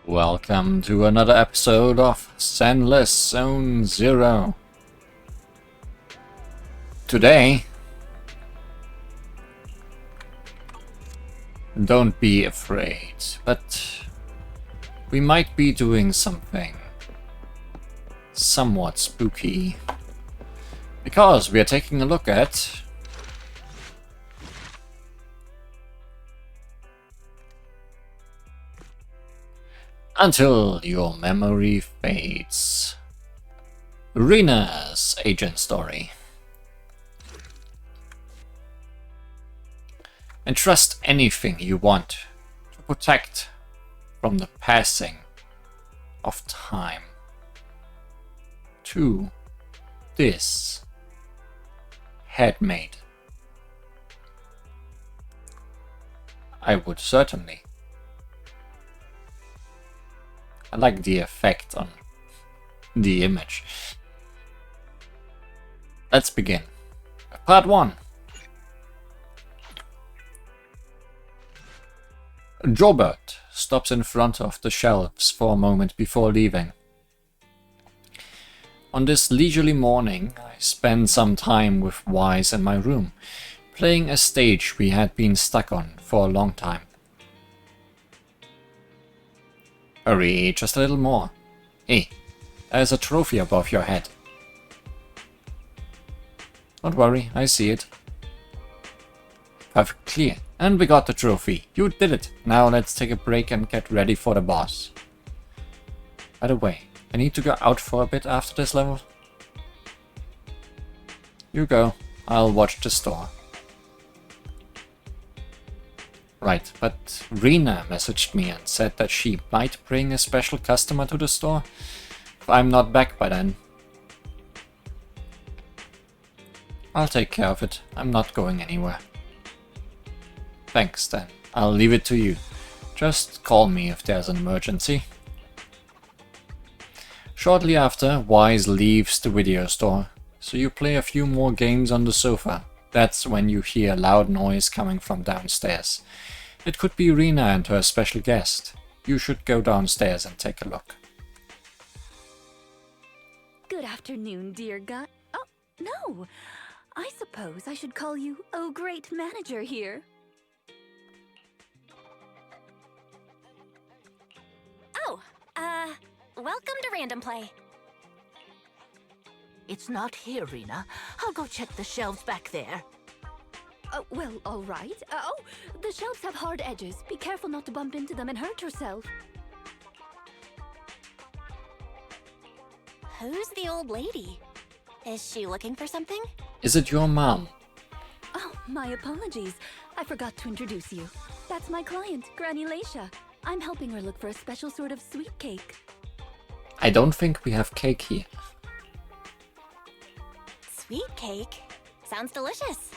Welcome to another episode of Zenless Zone Zero. Today, don't be afraid, but we might be doing something somewhat spooky. Because we are taking a look at Until Your Memory Fades, Rena's agent story. Entrust anything you want to protect from the passing of time to this handmaid. I would certainly. I like the effect on the image. Let's begin. Part 1. Jobert stops in front of the shelves for a moment before leaving. On this leisurely morning, I spend some time with Wise in my room, playing a stage we had been stuck on for a long time. Hurry, just a little more. Hey, there's a trophy above your head. Don't worry, I see it. Perfect clear. And we got the trophy. You did it. Now let's take a break and get ready for the boss. By the way, I need to go out for a bit after this level. You go. I'll watch the store. Right, but Rena messaged me and said that she might bring a special customer to the store if I'm not back by then. I'll take care of it. I'm not going anywhere. Thanks then. I'll leave it to you. Just call me if there's an emergency. Shortly after, Wise leaves the video store, so you play a few more games on the sofa. That's when you hear loud noise coming from downstairs. It could be Rena and her special guest. You should go downstairs and take a look. Good afternoon, dear God. Oh, no! I suppose I should call you, oh great manager here. Oh, welcome to Random Play. It's not here, Rena. I'll go check the shelves back there. Oh, well, all right. Oh, the shelves have hard edges. Be careful not to bump into them and hurt yourself. Who's the old lady? Is she looking for something? Is it your mom? Oh, my apologies. I forgot to introduce you. That's my client, Granny Laisha. I'm helping her look for a special sort of sweet cake. I don't think we have cake here. Sweet cake? Sounds delicious.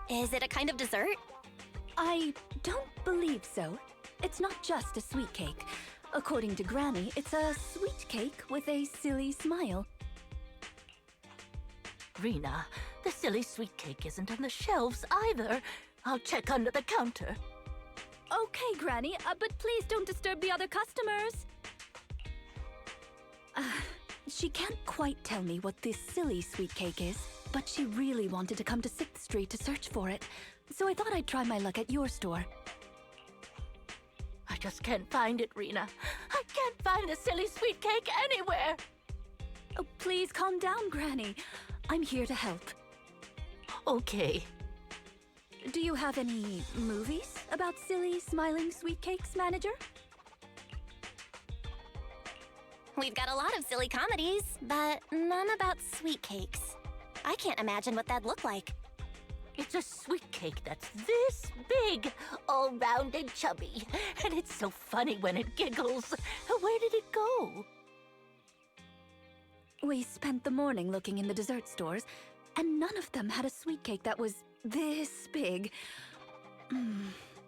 Is it a kind of dessert? I don't believe so. It's not just a sweet cake. According to Granny, it's a sweet cake with a silly smile. Rena, the silly sweet cake isn't on the shelves either. I'll check under the counter. Okay, Granny, but please don't disturb the other customers. She can't quite tell me what this silly sweet cake is, but she really wanted to come to 6th Street to search for it, so I thought I'd try my luck at your store. I just can't find it, Rena. I can't find the silly sweet cake anywhere. Oh, please calm down, Granny. I'm here to help. Okay. Do you have any movies about silly, smiling sweet cakes, manager? We've got a lot of silly comedies, but none about sweet cakes. I can't imagine what that'd look like. It's a sweet cake that's this big, all round and chubby. And it's so funny when it giggles. Where did it go? We spent the morning looking in the dessert stores, and none of them had a sweet cake that was this big.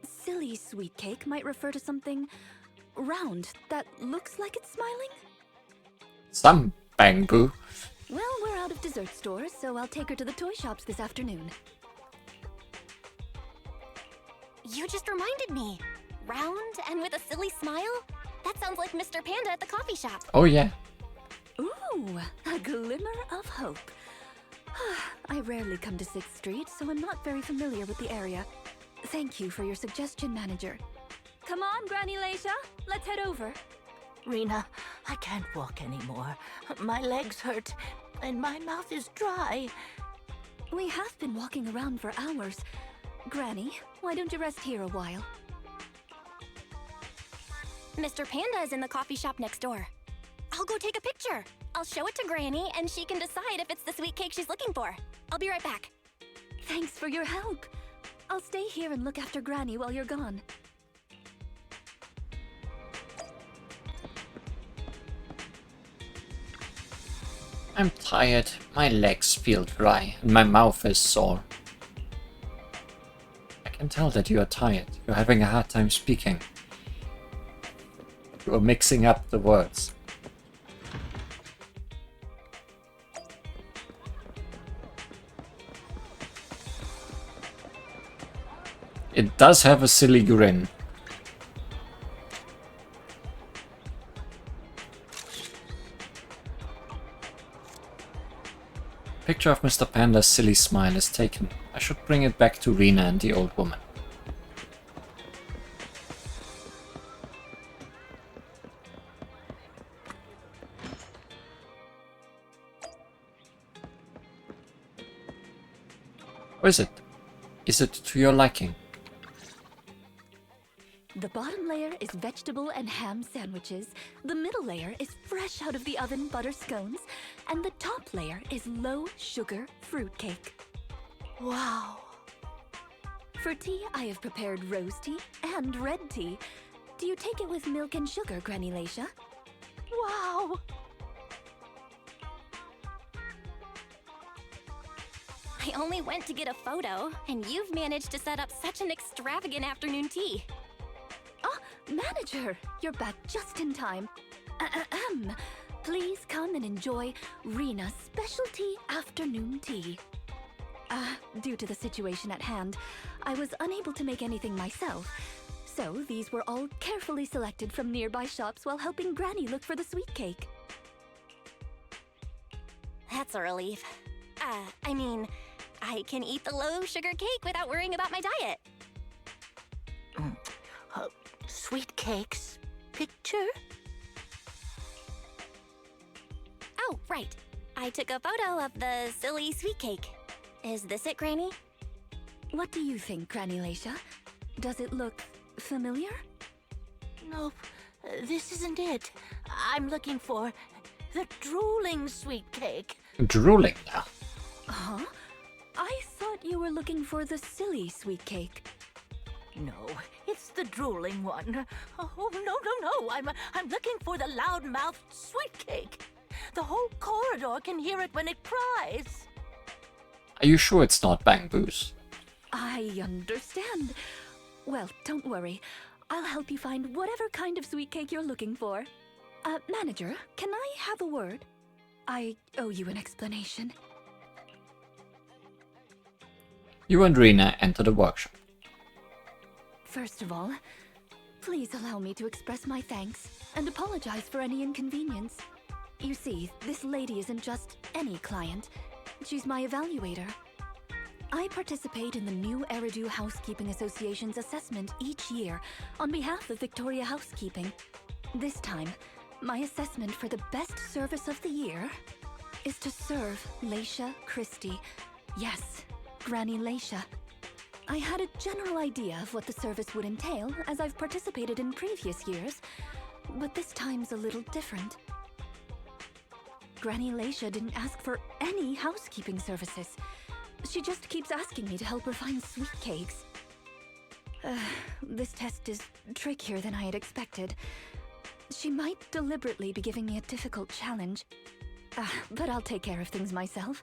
Silly sweet cake might refer to something round that looks like it's smiling? Some bamboo. Well, we're out of dessert stores, so I'll take her to the toy shops this afternoon. You just reminded me. Round and with a silly smile? That sounds like Mr. Panda at the coffee shop. Oh yeah. Ooh, a glimmer of hope. I rarely come to 6th Street, so I'm not very familiar with the area. Thank you for your suggestion, manager. Come on, Granny Leisha, let's head over. Rena, I can't walk anymore. My legs hurt, and my mouth is dry. We have been walking around for hours. Granny, why don't you rest here a while? Mr. Panda is in the coffee shop next door. I'll go take a picture. I'll show it to Granny, and she can decide if it's the sweet cake she's looking for. I'll be right back. Thanks for your help. I'll stay here and look after Granny while you're gone. I'm tired, my legs feel dry, and my mouth is sore. I can tell that you are tired. You're having a hard time speaking. You are mixing up the words. It does have a silly grin. Picture of Mr. Panda's silly smile is taken. I should bring it back to Rena and the old woman. Or is it? Is it to your liking? The bottom layer is vegetable and ham sandwiches, the middle layer is fresh out of the oven butter scones, and the top layer is low-sugar fruitcake. Wow. For tea, I have prepared rose tea and red tea. Do you take it with milk and sugar, Granny Leisha? Wow. I only went to get a photo, and you've managed to set up such an extravagant afternoon tea. Ah, manager, you're back just in time. Please come and enjoy Rena's specialty afternoon tea. Due to the situation at hand, I was unable to make anything myself, so these were all carefully selected from nearby shops while helping Granny look for the sweet cake. That's a relief. I mean, I can eat the low-sugar cake without worrying about my diet. Sweet cakes. Picture? Oh, right. I took a photo of the silly sweet cake. Is this it, Granny? What do you think, Granny Leisha? Does it look familiar? Nope, this isn't it. I'm looking for the drooling sweet cake. Drooling now. Huh? I thought you were looking for the silly sweet cake. No, it's the drooling one. Oh, no. I'm looking for the loud-mouthed sweet cake. The whole corridor can hear it when it cries. Are you sure it's not Bangboos? I understand. Well, don't worry. I'll help you find whatever kind of sweet cake you're looking for. Manager, can I have a word? I owe you an explanation. You and Rena enter the workshop. First of all, please allow me to express my thanks and apologize for any inconvenience. You see, this lady isn't just any client. She's my evaluator. I participate in the new Eridu Housekeeping Association's assessment each year on behalf of Victoria Housekeeping. This time, my assessment for the best service of the year is to serve Leisha Christie. Yes, Granny Leisha. I had a general idea of what the service would entail as I've participated in previous years, but this time's a little different. Granny Leisha didn't ask for any housekeeping services. She just keeps asking me to help her find sweet cakes. This test is trickier than I had expected. She might deliberately be giving me a difficult challenge. But I'll take care of things myself.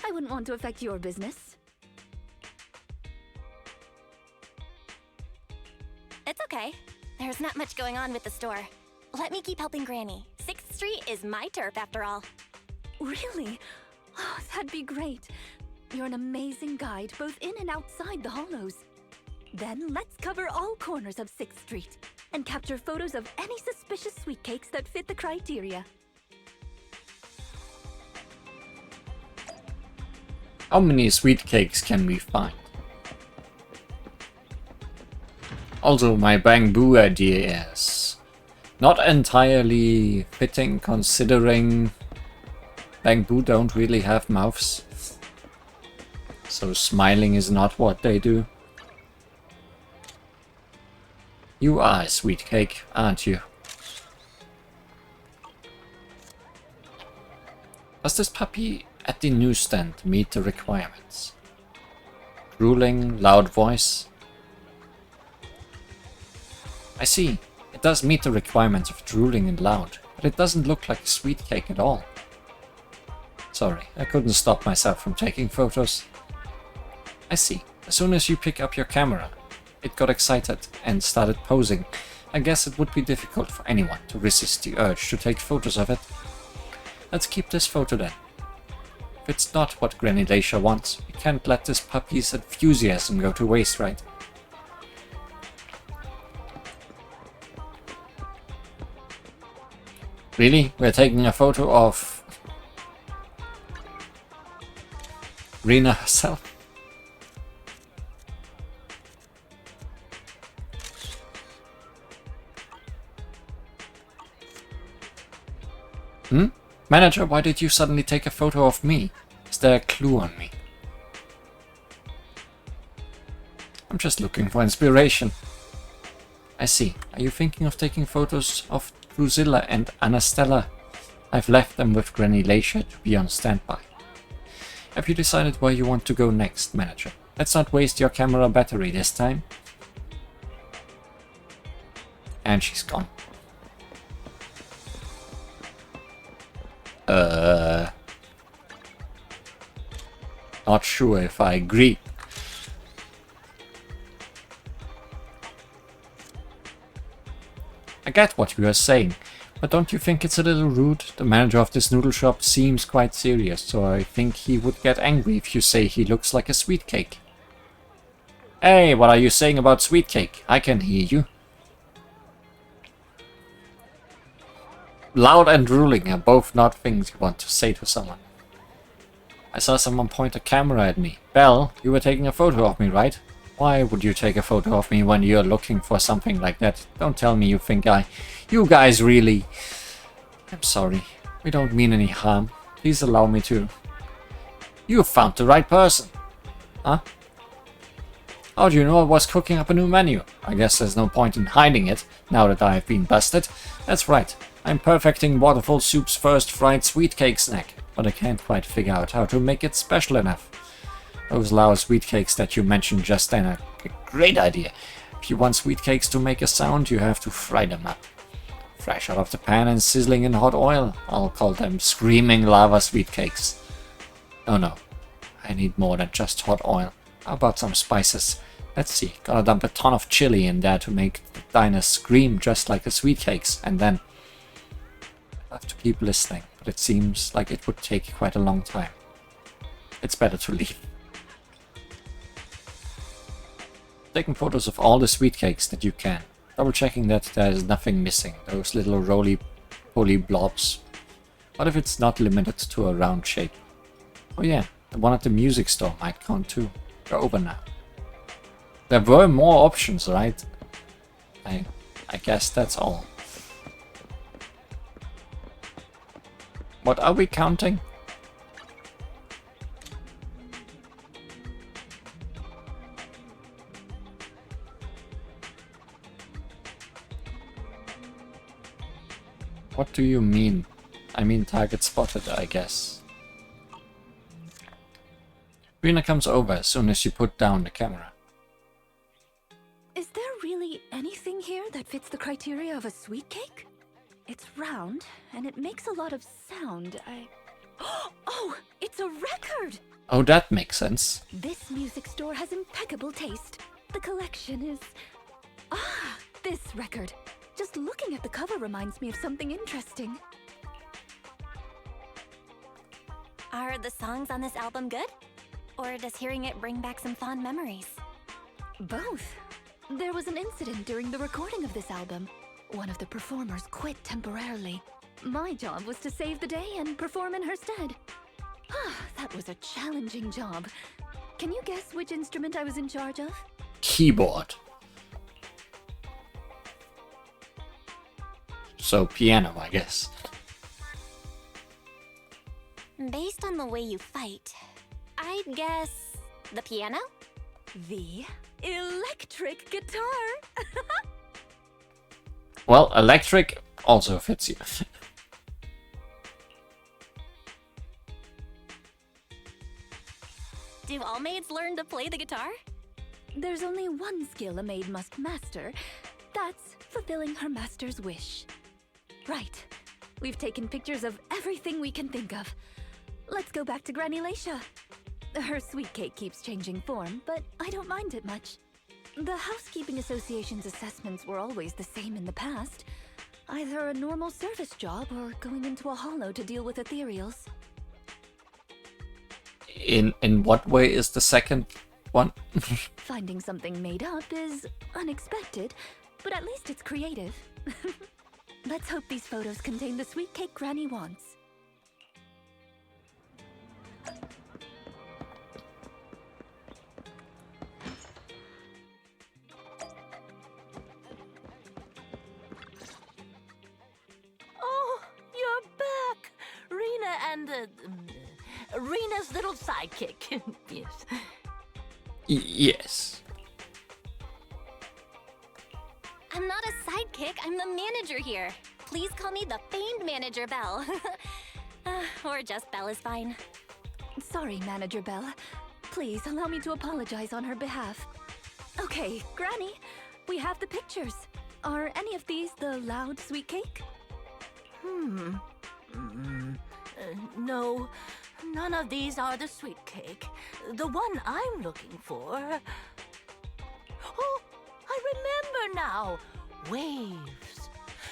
I wouldn't want to affect your business. It's okay. There's not much going on with the store. Let me keep helping Granny. 6th Street is my turf, after all. Really? Oh, that'd be great. You're an amazing guide, both in and outside the hollows. Then let's cover all corners of 6th Street and capture photos of any suspicious sweet cakes that fit the criteria. How many sweet cakes can we find? Also, my bamboo idea is not entirely fitting, considering bamboo don't really have mouths. So smiling is not what they do. You are a sweet cake, aren't you? Does this puppy at the newsstand meet the requirements? Drooling, loud voice. I see. It does meet the requirements of drooling and loud, but it doesn't look like a sweet cake at all. Sorry, I couldn't stop myself from taking photos. I see. As soon as you pick up your camera, it got excited and started posing. I guess it would be difficult for anyone to resist the urge to take photos of it. Let's keep this photo then. If it's not what Granny Leisha wants, we can't let this puppy's enthusiasm go to waste, right? Really? We're taking a photo of Rena herself? Manager, why did you suddenly take a photo of me? Is there a clue on me? I'm just looking for inspiration. I see. Are you thinking of taking photos of Drusilla and Anastella? I've left them with Granny Leisha to be on standby. Have you decided where you want to go next, Manager? Let's not waste your camera battery this time. And she's gone. Not sure if I agree. I get what you are saying, but don't you think it's a little rude? The manager of this noodle shop seems quite serious, so I think he would get angry if you say he looks like a sweet cake. Hey, what are you saying about sweet cake? I can hear you. Loud and drooling are both not things you want to say to someone. I saw someone point a camera at me. Belle, you were taking a photo of me, right? Why would you take a photo of me when you're looking for something like that? Don't tell me you think You guys really... I'm sorry. We don't mean any harm. Please allow me to... You found the right person. Huh? How do you know I was cooking up a new menu? I guess there's no point in hiding it, now that I've been busted. That's right. I'm perfecting Waterfall Soup's first fried sweet cake snack, but I can't quite figure out how to make it special enough. Those loud sweet cakes that you mentioned just then are a great idea. If you want sweet cakes to make a sound, you have to fry them up. Fresh out of the pan and sizzling in hot oil, I'll call them screaming lava sweet cakes. Oh no, I need more than just hot oil. How about some spices? Let's see, gotta dump a ton of chili in there to make the diners scream just like the sweet cakes, and then... I have to keep listening, but it seems like it would take quite a long time. It's better to leave. Taking photos of all the sweet cakes that you can, double checking that there is nothing missing, those little roly-poly blobs. What if it's not limited to a round shape? Oh yeah, the one at the music store might count too. They're over now. There were more options, right? I guess that's all. What are we counting? What do you mean? I mean target spotted, I guess. Rena comes over as soon as you put down the camera. Is there really anything here that fits the criteria of a sweet cake? It's round, and it makes a lot of sound. Oh, it's a record! Oh, that makes sense. This music store has impeccable taste. The collection is... this record. Just looking at the cover reminds me of something interesting. Are the songs on this album good? Or does hearing it bring back some fond memories? Both. There was an incident during the recording of this album. One of the performers quit temporarily. My job was to save the day and perform in her stead. That was a challenging job. Can you guess which instrument I was in charge of? Keyboard. So piano, I guess. Based on the way you fight, I'd guess the piano? The electric guitar. Well, electric also fits you. Do all maids learn to play the guitar? There's only one skill a maid must master. That's fulfilling her master's wish. Right. We've taken pictures of everything we can think of. Let's go back to Granny Laisha. Her sweet cake keeps changing form, but I don't mind it much. The Housekeeping Association's assessments were always the same in the past. Either a normal service job or going into a hollow to deal with ethereals. In what way is the second one? Finding something made up is unexpected, but at least it's creative. Let's hope these photos contain the sweet cake Granny wants. Oh, you're back! Rena and, Rena's little sidekick. Yes. Yes. I'm not a sidekick, I'm the manager here. Please call me the famed manager Belle. Or just Belle is fine. Sorry, Manager Belle. Please allow me to apologize on her behalf. Okay, Granny, we have the pictures. Are any of these the loud sweet cake? No, none of these are the sweet cake. The one I'm looking for... Oh, I remember now! Waves.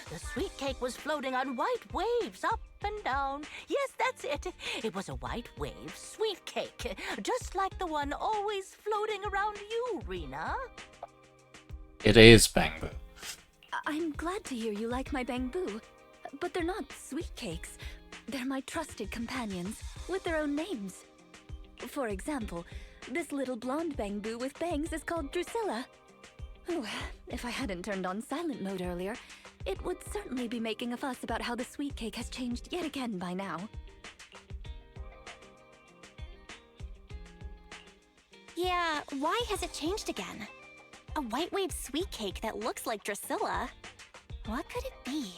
The sweet cake was floating on white waves up and down. Yes, that's it. It was a white wave sweet cake, just like the one always floating around you, Rena. It is Bangbu. I'm glad to hear you like my bangbu, but they're not sweet cakes. They're my trusted companions, with their own names. For example, this little blonde bangbu with bangs is called Drusilla. Ooh, if I hadn't turned on silent mode earlier, it would certainly be making a fuss about how the sweet cake has changed yet again by now. Yeah, why has it changed again? A white wave sweet cake that looks like Drusilla? What could it be?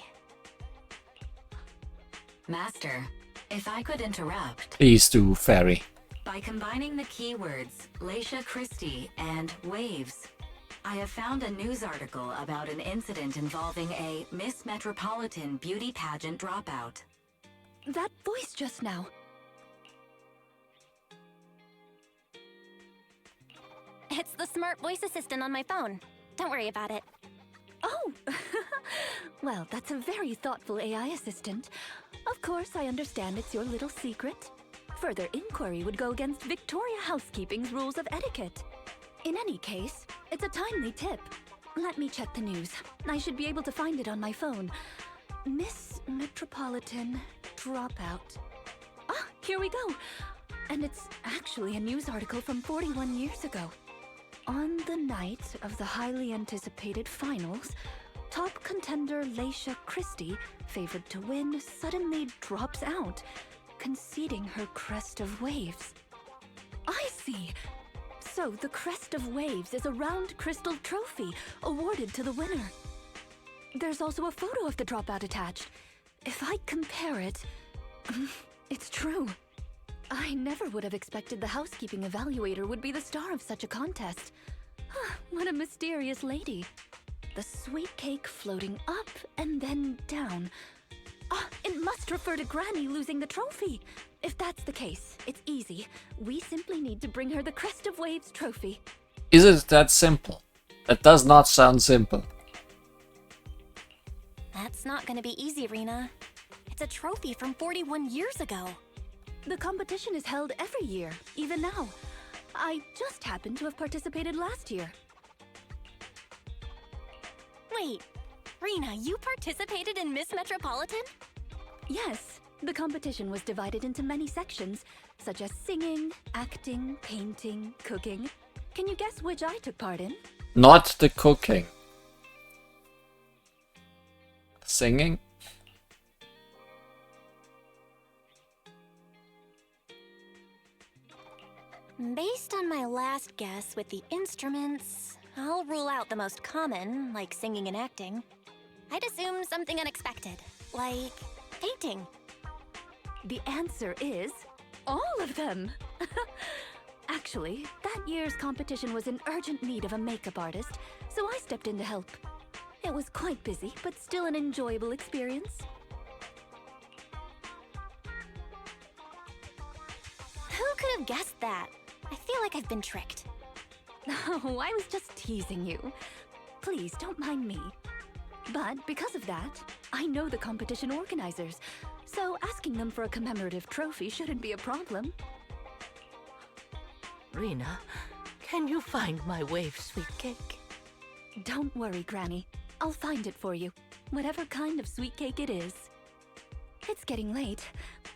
Master, if I could interrupt. Please do, Fairy. By combining the keywords Laisha Christie and waves, I have found a news article about an incident involving a Miss Metropolitan beauty pageant dropout. That voice just now. It's the smart voice assistant on my phone. Don't worry about it. Oh! Well, that's a very thoughtful AI assistant. Of course, I understand it's your little secret. Further inquiry would go against Victoria Housekeeping's rules of etiquette. In any case, it's a timely tip. Let me check the news. I should be able to find it on my phone. Miss Metropolitan dropout. Ah, here we go. And it's actually a news article from 41 years ago. On the night of the highly anticipated finals, top contender Laisha Christie, favored to win, suddenly drops out, conceding her crest of waves. I see. So the crest of waves is a round crystal trophy awarded to the winner. There's also a photo of the dropout attached. If I compare it, it's true. I never would have expected the housekeeping evaluator would be the star of such a contest. What a mysterious lady. The sweet cake floating up and then down. It must refer to Granny losing the trophy. If that's the case, it's easy. We simply need to bring her the Crest of Waves trophy. Is it that simple? That does not sound simple. That's not gonna be easy, Rena. It's a trophy from 41 years ago. The competition is held every year, even now. I just happened to have participated last year. Wait, Rena, you participated in Miss Metropolitan? Yes, the competition was divided into many sections, such as singing, acting, painting, cooking. Can you guess which I took part in? Not the cooking. Singing? Based on my last guess with the instruments, I'll rule out the most common, like singing and acting. I'd assume something unexpected, like painting. The answer is all of them. Actually, that year's competition was in urgent need of a makeup artist, so I stepped in to help. It was quite busy, but still an enjoyable experience. Who could have guessed that? I feel like I've been tricked. Oh, I was just teasing you. Please, don't mind me. But because of that, I know the competition organizers, so asking them for a commemorative trophy shouldn't be a problem. Rena, can you find my wave sweet cake? Don't worry, Granny. I'll find it for you, whatever kind of sweet cake it is. It's getting late.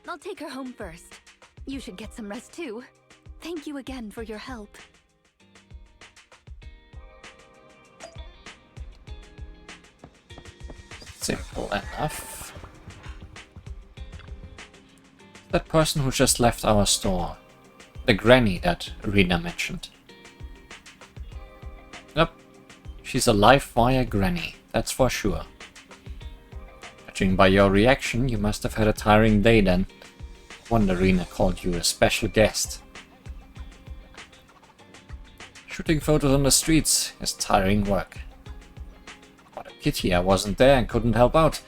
I'll take her home first. You should get some rest too. Thank you again for your help. Simple enough. That person who just left our store. The granny that Rena mentioned. Yep. She's a live wire granny, that's for sure. Judging by your reaction, you must have had a tiring day then. Wonder Rena called you a special guest. Shooting photos on the streets is tiring work. What a pity I wasn't there and couldn't help out.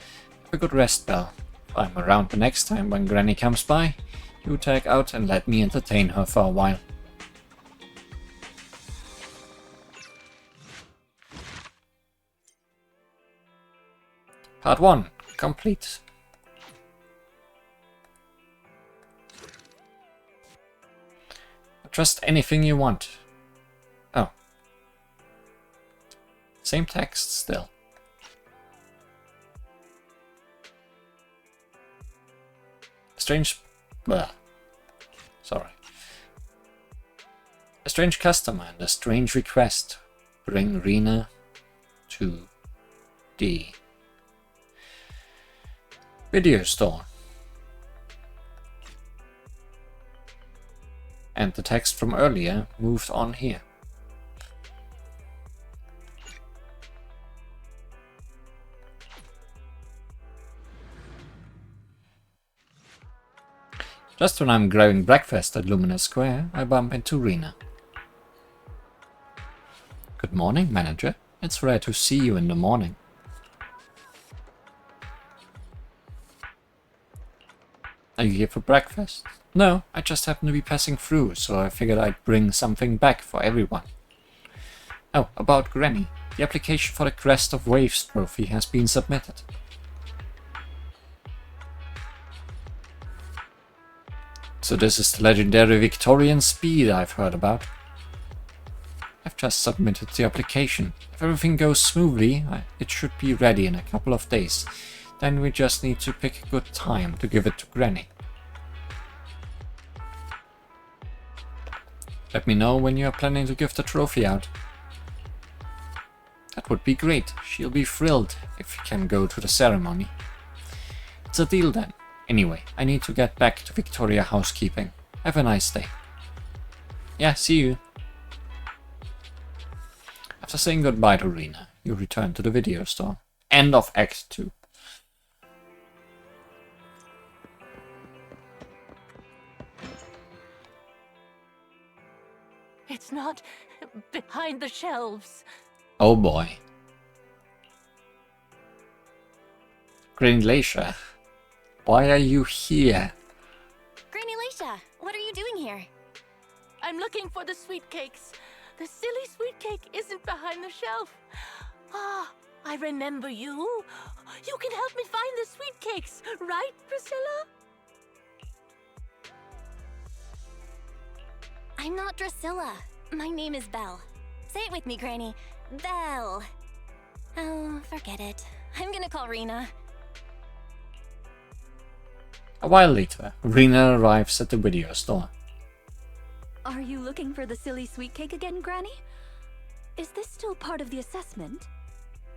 Have a good rest, Belle. If I'm around the next time when Granny comes by, you tag out and let me entertain her for a while. Part 1 complete. Trust anything you want. Oh. Same text still. Strange... Blah. Sorry. A strange customer and a strange request. Bring Rena to the video store. And the text from earlier moved on here. Just when I'm grabbing breakfast at Luminous Square, I bump into Rena. Good morning, manager. It's rare to see you in the morning. Are you here for breakfast? No, I just happened to be passing through, so I figured I'd bring something back for everyone. Oh, about Granny. The application for the Crest of Waves trophy has been submitted. So this is the legendary Victorian speed I've heard about. I've just submitted the application. If everything goes smoothly, it should be ready in a couple of days. Then we just need to pick a good time to give it to Granny. Let me know when you are planning to give the trophy out. That would be great. She'll be thrilled if we can go to the ceremony. It's a deal then. Anyway, I need to get back to Victoria housekeeping. Have a nice day. Yeah, see you. After saying goodbye to Rena, you return to the video store. End of Act 2. It's not behind the shelves. Oh boy. Granny Leisha, why are you here? Granny Leisha, what are you doing here? I'm looking for the sweet cakes. The silly sweet cake isn't behind the shelf. Ah, I remember you. You can help me find the sweet cakes, right, Priscilla? I'm not Drusilla. My name is Belle. Say it with me, Granny. Belle. Oh, forget it. I'm gonna call Rena. A while later, Rena arrives at the video store. Are you looking for the silly sweet cake again, Granny? Is this still part of the assessment?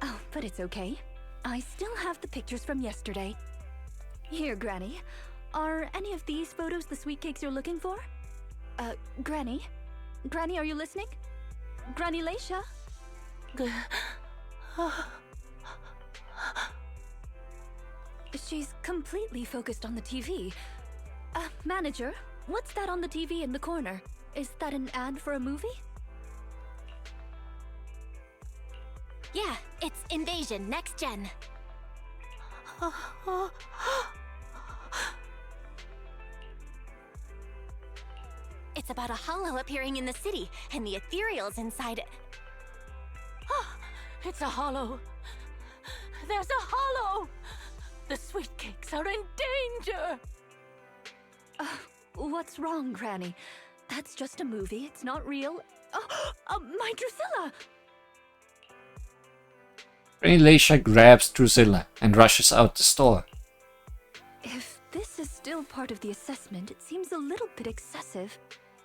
Oh, but it's okay. I still have the pictures from yesterday. Here, Granny. Are any of these photos the sweet cakes you're looking for? Granny? Granny, are you listening? Granny Leisha? She's completely focused on the TV. Manager, what's that on the TV in the corner? Is that an ad for a movie? Yeah, it's Invasion Next Gen. It's about a hollow appearing in the city, and the Ethereal's inside it. It's a hollow. There's a hollow. The sweet cakes are in danger. What's wrong, Granny? That's just a movie, it's not real. My Drusilla! Granny Leisha grabs Drusilla and rushes out the store. If this is still part of the assessment, it seems a little bit excessive.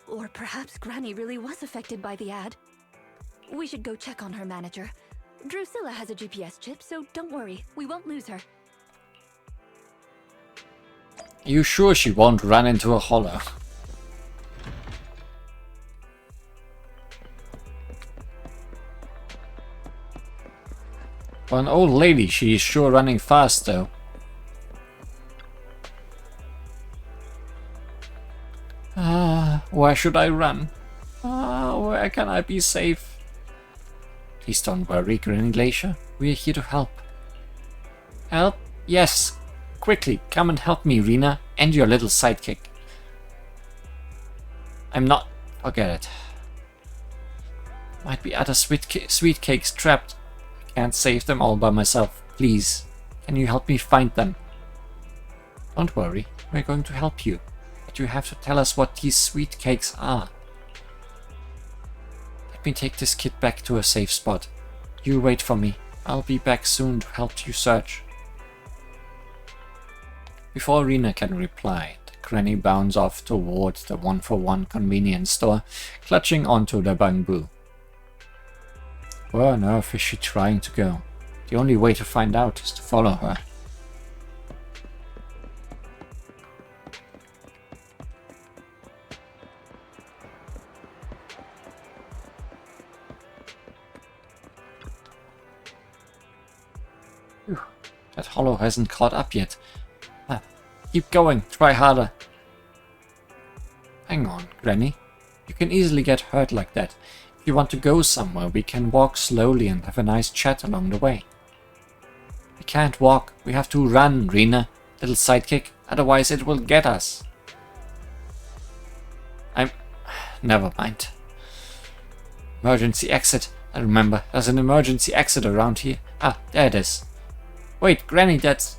Or perhaps Granny really was affected by the ad. We should go check on her, Manager. Drusilla has a GPS chip, so don't worry, we won't lose her. Are you sure she won't run into a hollow? For an old lady, she is sure running fast though. Where should I run? Where can I be safe? Please don't worry, Granny Leisha. We are here to help. Help? Yes. Quickly, come and help me, Rena, and your little sidekick. I'm not... Forget it. Might be other sweet cakes trapped. I can't save them all by myself. Please, can you help me find them? Don't worry, we're going to help you. But you have to tell us what these sweet cakes are. Let me take this kid back to a safe spot. You wait for me. I'll be back soon to help you search. Before Rena can reply, the granny bounds off towards the 1-for-1 convenience store, clutching onto the bamboo. Where on earth is she trying to go? The only way to find out is to follow her. Phew, that hollow hasn't caught up yet. Keep going, try harder. Hang on, Granny. You can easily get hurt like that. If you want to go somewhere, we can walk slowly and have a nice chat along the way. We can't walk, we have to run, Rena, little sidekick, otherwise it will get us. Never mind. Emergency exit. I remember, there's an emergency exit around here. Ah, there it is. Wait, Granny, that's...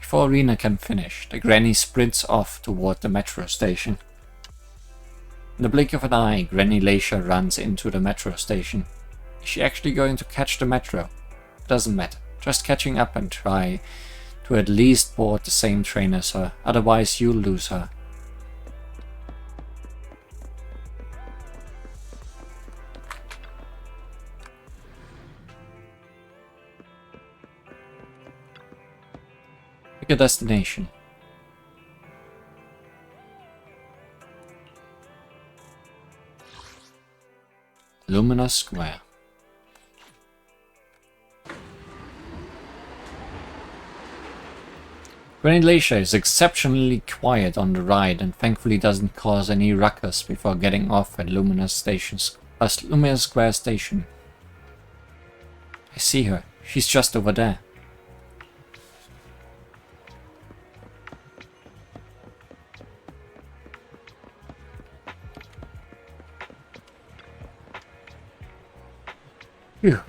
Before Rena can finish, the granny sprints off toward the metro station. In the blink of an eye, Granny Leisha runs into the metro station. Is she actually going to catch the metro? Doesn't matter, just catching up and try to at least board the same train as her, otherwise you'll lose her. Pick a destination. Luminous Square. Granny Leisha is exceptionally quiet on the ride and thankfully doesn't cause any ruckus before getting off at Luminous Square Station. I see her. She's just over there. Phew,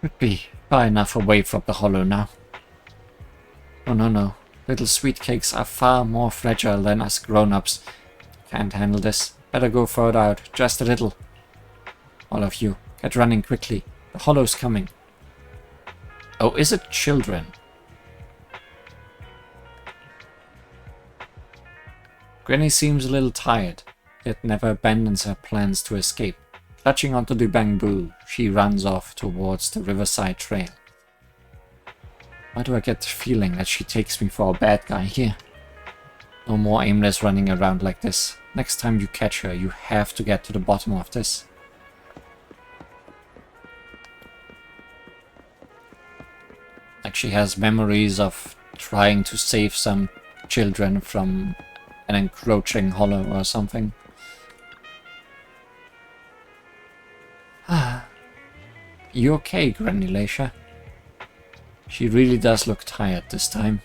should be far enough away from the hollow now. Oh no, little sweet cakes are far more fragile than us grown-ups. Can't handle this. Better go further out, just a little. All of you, get running quickly. The hollow's coming. Oh, is it children? Granny seems a little tired, yet never abandons her plans to escape. Clutching onto the bamboo, she runs off towards the riverside trail. Why do I get the feeling that she takes me for a bad guy here? No more aimless running around like this. Next time you catch her, you have to get to the bottom of this. Like she has memories of trying to save some children from an encroaching hollow or something. You okay, Granny Leisha? She really does look tired this time.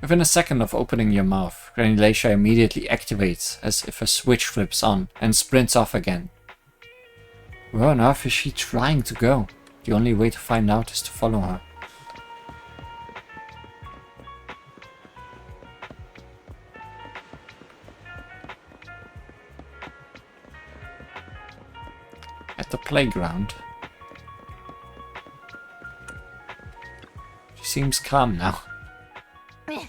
Within a second of opening your mouth, Granny Leisha immediately activates as if a switch flips on and sprints off again. Where on earth is she trying to go? The only way to find out is to follow her. At the playground. She seems calm now. I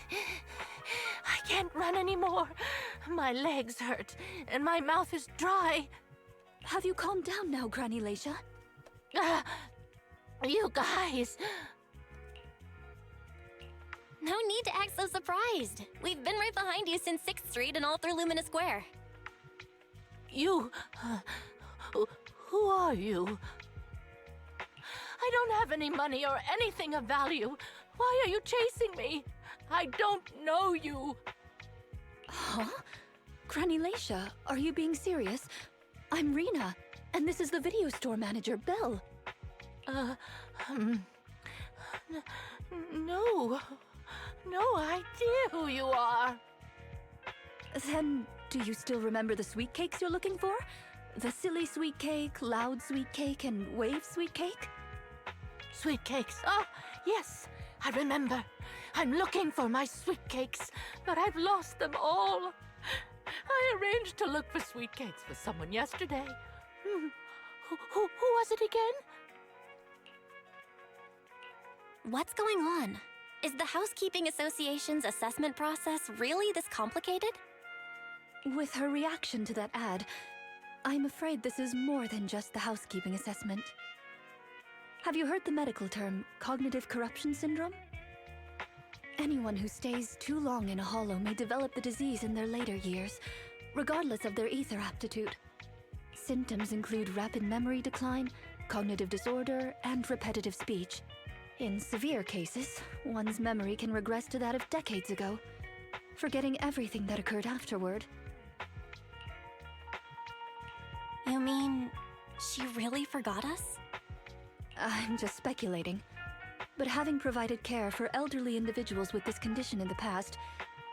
can't run anymore. My legs hurt, and my mouth is dry. Have you calmed down now, Granny Leisha? You guys. No need to act so surprised. We've been right behind you since 6th Street and all through Lumina Square. You... who are you? I don't have any money or anything of value. Why are you chasing me? I don't know you. Huh? Granny Leisha, are you being serious? I'm Rena, and this is the video store manager, Belle. No. No idea who you are. Then, do you still remember the sweet cakes you're looking for? The silly sweet cake, loud sweet cake, and wave sweet cake? Sweet cakes. Oh, yes, I remember. I'm looking for my sweet cakes, but I've lost them all. I arranged to look for sweet cakes with someone yesterday. Who was it again? What's going on? Is the Housekeeping Association's assessment process really this complicated? With her reaction to that ad, I'm afraid this is more than just the housekeeping assessment. Have you heard the medical term, cognitive corruption syndrome? Anyone who stays too long in a hollow may develop the disease in their later years, regardless of their ether aptitude. Symptoms include rapid memory decline, cognitive disorder, and repetitive speech. In severe cases, one's memory can regress to that of decades ago, forgetting everything that occurred afterward. You mean, she really forgot us? I'm just speculating. But having provided care for elderly individuals with this condition in the past,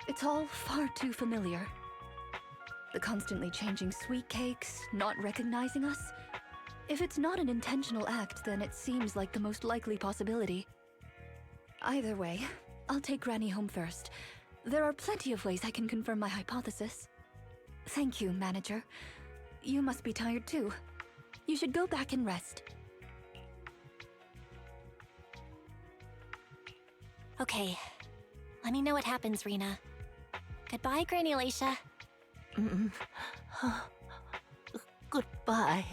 it's all far too familiar. The constantly changing sweet cakes, not recognizing us. If it's not an intentional act, then it seems like the most likely possibility. Either way, I'll take Granny home first. There are plenty of ways I can confirm my hypothesis. Thank you, Manager. You must be tired too. You should go back and rest. Okay. Let me know what happens, Rena. Goodbye, Granny Leisha. Goodbye.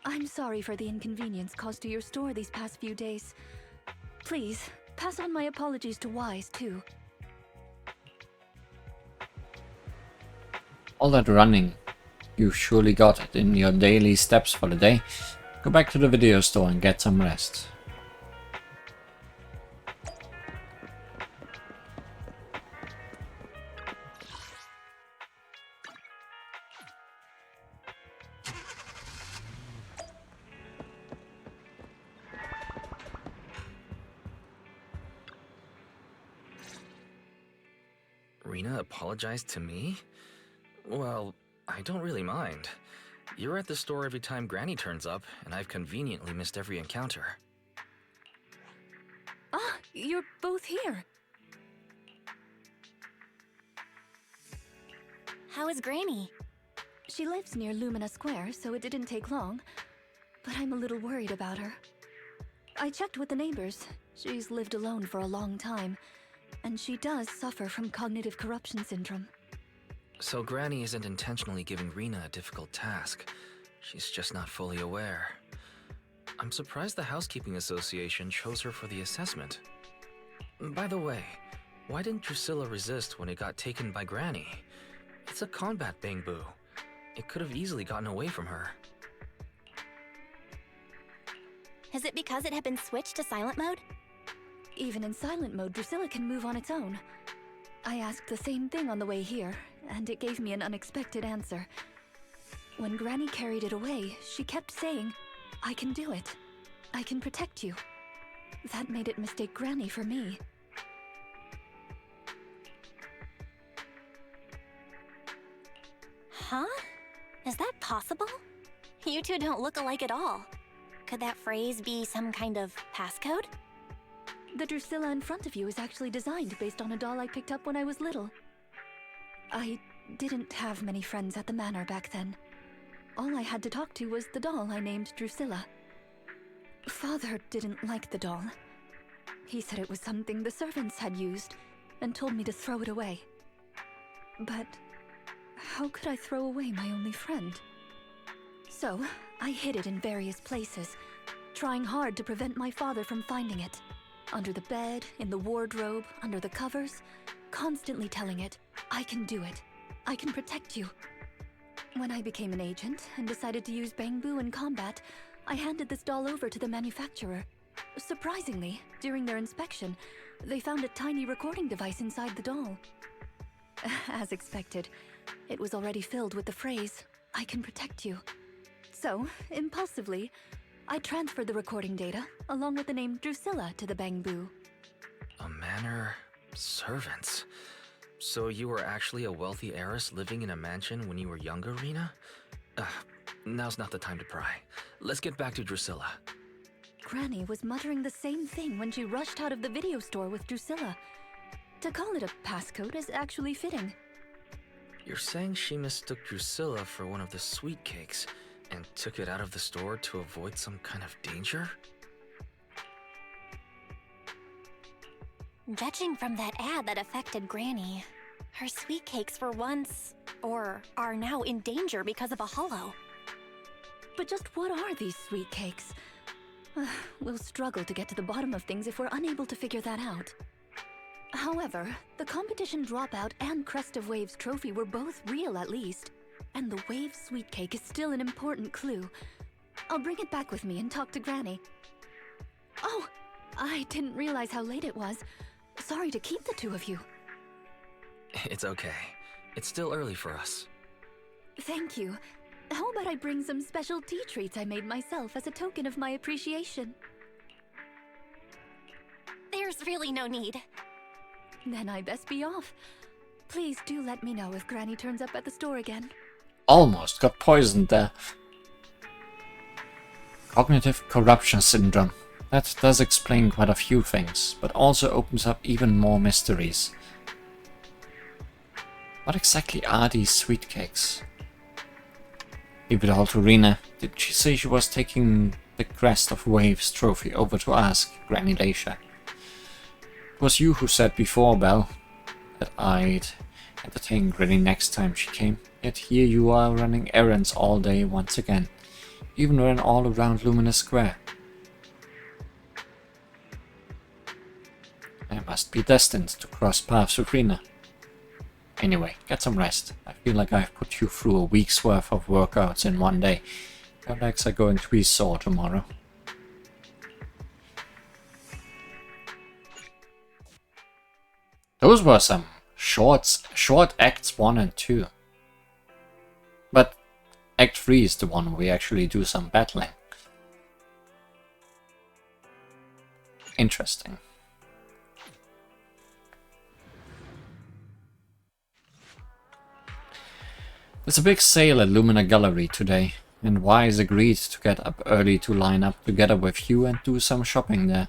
I'm sorry for the inconvenience caused to your store these past few days. Please, pass on my apologies to Wise, too. All that running, you surely got it in your daily steps for the day. Go back to the video store and get some rest. Rena apologized to me? Well, I don't really mind. You're at the store every time Granny turns up, and I've conveniently missed every encounter. Ah, you're both here. How is Granny? She lives near Lumina Square, so it didn't take long. But I'm a little worried about her. I checked with the neighbors. She's lived alone for a long time, and she does suffer from cognitive corruption syndrome. So Granny isn't intentionally giving Rena a difficult task. She's just not fully aware. I'm surprised the Housekeeping Association chose her for the assessment. By the way, why didn't Drusilla resist when it got taken by Granny? It's a combat bangbu. It could have easily gotten away from her. Is it because it had been switched to silent mode? Even in silent mode, Drusilla can move on its own. I asked the same thing on the way here, and it gave me an unexpected answer. When Granny carried it away, she kept saying, "I can do it. I can protect you." That made it mistake Granny for me. Huh? Is that possible? You two don't look alike at all. Could that phrase be some kind of passcode? The Drusilla in front of you is actually designed based on a doll I picked up when I was little. I didn't have many friends at the manor back then. All I had to talk to was the doll I named Drusilla. Father didn't like the doll. He said it was something the servants had used, and told me to throw it away. But how could I throw away my only friend? So, I hid it in various places, trying hard to prevent my father from finding it. Under the bed, in the wardrobe, under the covers, constantly telling it, "I can do it. I can protect you." When I became an agent and decided to use bangbu in combat, I handed this doll over to the manufacturer. Surprisingly, during their inspection, they found a tiny recording device inside the doll. As expected, it was already filled with the phrase, "I can protect you." So, impulsively, I transferred the recording data, along with the name Drusilla, to the bangbu. A manor... servants. So you were actually a wealthy heiress living in a mansion when you were younger, Rena? Now's not the time to pry. Let's get back to Drusilla. Granny was muttering the same thing when she rushed out of the video store with Drusilla. To call it a passcode is actually fitting. You're saying she mistook Drusilla for one of the sweet cakes and took it out of the store to avoid some kind of danger? Judging from that ad that affected Granny, her sweet cakes were once, or are now in danger because of a hollow. But just what are these sweet cakes? We'll struggle to get to the bottom of things if we're unable to figure that out. However, the competition dropout and Crest of Waves trophy were both real at least, and the Wave sweet cake is still an important clue. I'll bring it back with me and talk to Granny. Oh, I didn't realize how late it was. Sorry to keep the two of you. It's okay. It's still early for us. Thank you. How about I bring some special tea treats I made myself as a token of my appreciation? There's really no need. Then I best be off. Please do let me know if Granny turns up at the store again. Almost got poisoned there. Cognitive corruption syndrome. That does explain quite a few things, but also opens up even more mysteries. What exactly are these sweet cakes? Leave it all to Rena. Did she say she was taking the Crest of Waves trophy over to ask Granny Leisha? It was you who said before, Belle, that I'd entertain Granny next time she came. Yet here you are running errands all day once again. Even ran all around Lumina Square. I must be destined to cross paths with Rena. Anyway, get some rest. I feel like I've put you through a week's worth of workouts in one day. Your legs are going to be sore tomorrow. Those were some short acts 1 and 2. But Act 3 is the one where we actually do some battling. Interesting. There's a big sale at Lumina Gallery today, and Wise agreed to get up early to line up together with you and do some shopping there.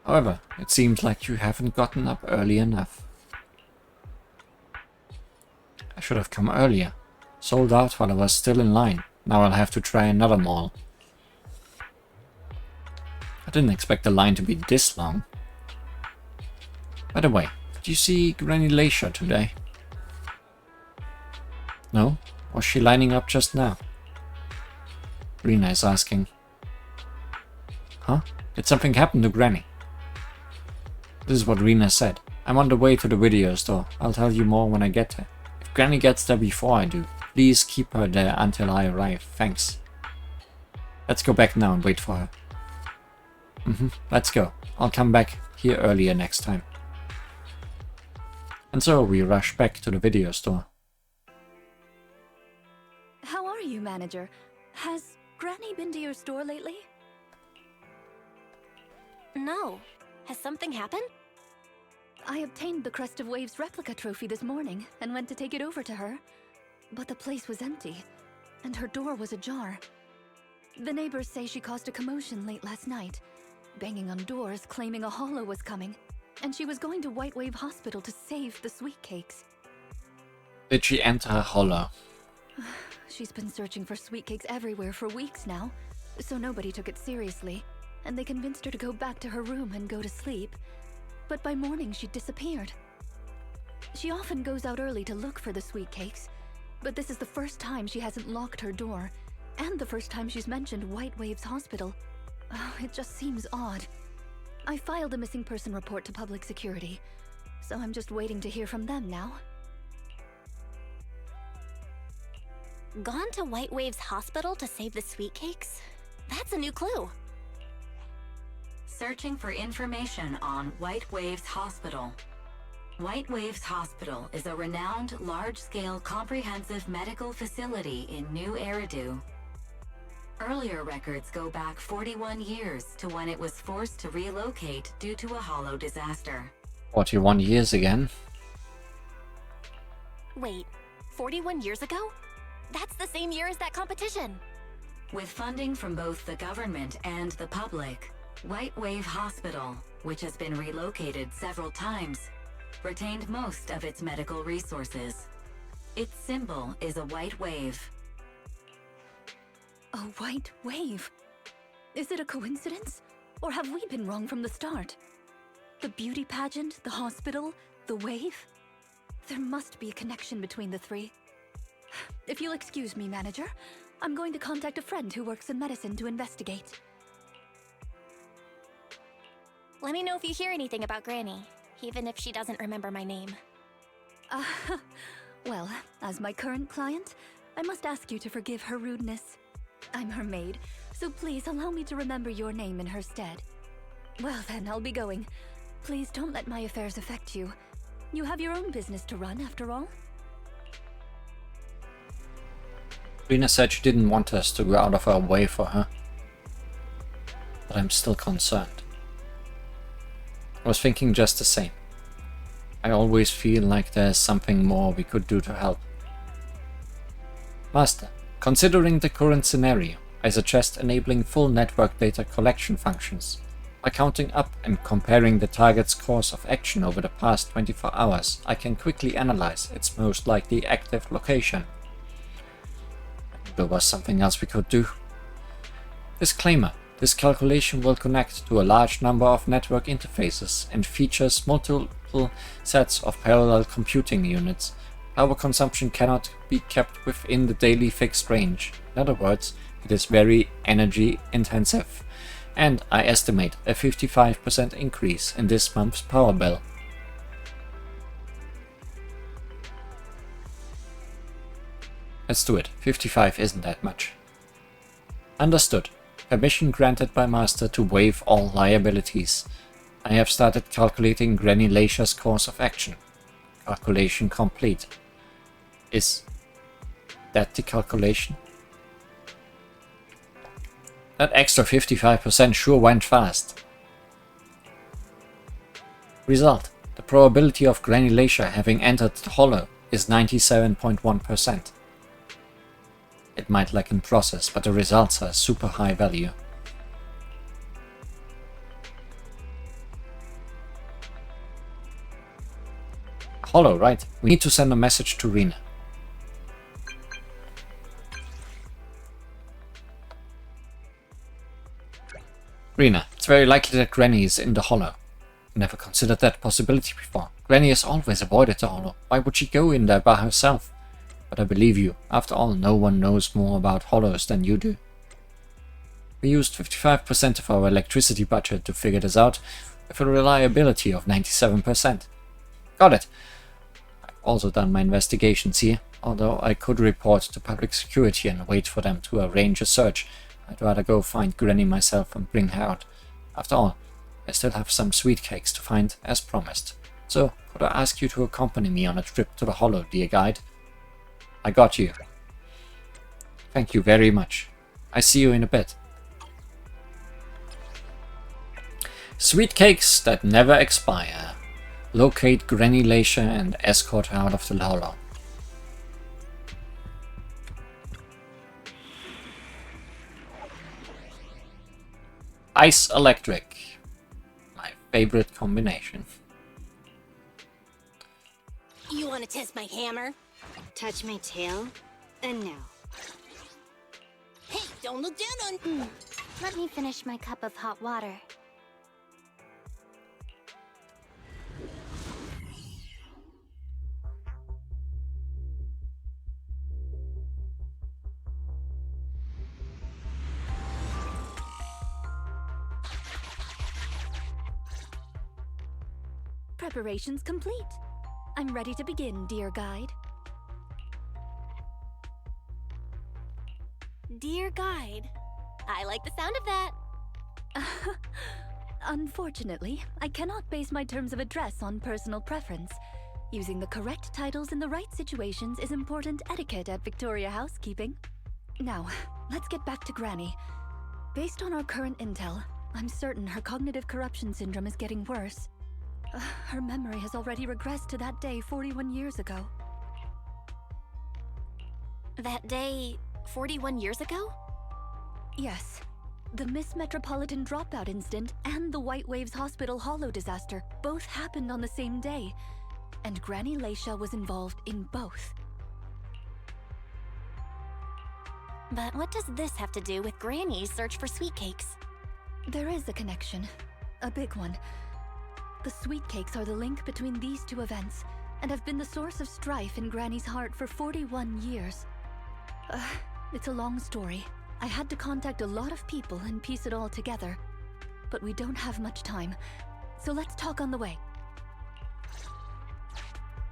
However, it seems like you haven't gotten up early enough. I should have come earlier, Sold out while I was still in line. Now I'll have to try another mall. I didn't expect the line to be this long. By the way, did you see Granny Leisha today? No? Was she lining up just now? Rena is asking. Huh? Did something happen to Granny? This is what Rena said. I'm on the way to the video store. I'll tell you more when I get there. If Granny gets there before I do, please keep her there until I arrive. Thanks. Let's go back now and wait for her. Let's go. I'll come back here earlier next time. And so we rush back to the video store. How are you, manager? Has Granny been to your store lately? No. Has something happened? I obtained the Crest of Waves replica trophy this morning and went to take it over to her. But the place was empty, and her door was ajar. The neighbors say she caused a commotion late last night, banging on doors claiming a holo was coming, and she was going to White Wave Hospital to save the sweet cakes. Did she enter a holo? She's been searching for sweet cakes everywhere for weeks now, so nobody took it seriously, and they convinced her to go back to her room and go to sleep. But by morning she disappeared. She often goes out early to look for the sweet cakes, but this is the first time she hasn't locked her door, and the first time she's mentioned White Waves Hospital. It just seems odd. I filed a missing person report to public security, so I'm just waiting to hear from them now. Gone to White Waves Hospital to save the sweet cakes? That's a new clue. Searching for information on White Waves Hospital. White Waves Hospital is a renowned large-scale comprehensive medical facility in New Eridu. Earlier records go back 41 years to when it was forced to relocate due to a holo disaster. 41 years again? Wait, 41 years ago? That's the same year as that competition. With funding from both the government and the public, White Wave Hospital, which has been relocated several times, retained most of its medical resources. Its symbol is a white wave. A white wave? Is it a coincidence? Or have we been wrong from the start? The beauty pageant, the hospital, the wave? There must be a connection between the three. If you'll excuse me, manager, I'm going to contact a friend who works in medicine to investigate. Let me know if you hear anything about Granny, even if she doesn't remember my name. Well, as my current client, I must ask you to forgive her rudeness. I'm her maid, so please allow me to remember your name in her stead. Well then, I'll be going. Please don't let my affairs affect you. You have your own business to run, after all. Rena said she didn't want us to go out of our way for her. But I'm still concerned. I was thinking just the same. I always feel like there's something more we could do to help. Master, considering the current scenario, I suggest enabling full network data collection functions. By counting up and comparing the target's course of action over the past 24 hours, I can quickly analyze its most likely active location. There was something else we could do. Disclaimer. This calculation will connect to a large number of network interfaces and features multiple sets of parallel computing units. Power consumption cannot be kept within the daily fixed range. In other words, it is very energy intensive. And I estimate a 55% increase in this month's power bill. Let's do it. 55 isn't that much. Understood. Permission granted by Master to waive all liabilities. I have started calculating Granny Leisha's course of action. Calculation complete. Is that the calculation? That extra 55% sure went fast. Result. The probability of Granny Leisha having entered the holo is 97.1%. It might lack in process, but the results are super high value. Holo, right. We need to send a message to Rena. Rena, it's very likely that Granny is in the hollow. I never considered that possibility before. Granny has always avoided the hollow. Why would she go in there by herself? But I believe you. After all, no one knows more about hollows than you do. We used 55% of our electricity budget to figure this out, with a reliability of 97%. Got it. I've also done my investigations here. Although I could report to public security and wait for them to arrange a search, I'd rather go find Granny myself and bring her out. After all, I still have some sweet cakes to find, as promised. So, could I ask you to accompany me on a trip to the hollow, dear guide? I got you. Thank you very much. I see you in a bit. Sweet cakes that never expire. Locate Granny Leisha and escort her out of the hollow. Ice electric. My favorite combination. You want to test my hammer? Touch my tail? And no. Hey, don't look down on... Let me finish my cup of hot water. Preparations complete. I'm ready to begin, dear guide. Dear guide. I like the sound of that. Unfortunately, I cannot base my terms of address on personal preference. Using the correct titles in the right situations is important etiquette at Victoria Housekeeping. Now, let's get back to Granny. Based on our current intel, I'm certain her cognitive corruption syndrome is getting worse. Her memory has already regressed to that day 41 years ago. That day 41 years ago? Yes. The Miss Metropolitan dropout incident and the White Waves Hospital Hollow disaster both happened on the same day, and Granny Leisha was involved in both. But what does this have to do with Granny's search for sweet cakes? There is a connection. A big one. The sweet cakes are the link between these two events, and have been the source of strife in Granny's heart for 41 years. It's a long story. I had to contact a lot of people and piece it all together. But we don't have much time, so let's talk on the way.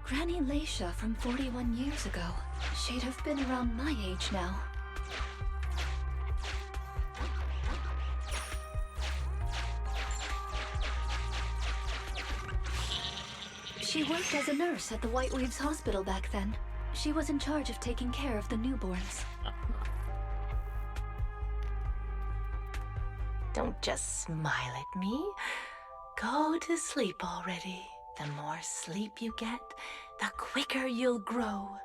Granny Leisha from 41 years ago. She'd have been around my age now. She worked as a nurse at the White Waves Hospital back then. She was in charge of taking care of the newborns. Don't just smile at me. Go to sleep already. The more sleep you get, the quicker you'll grow.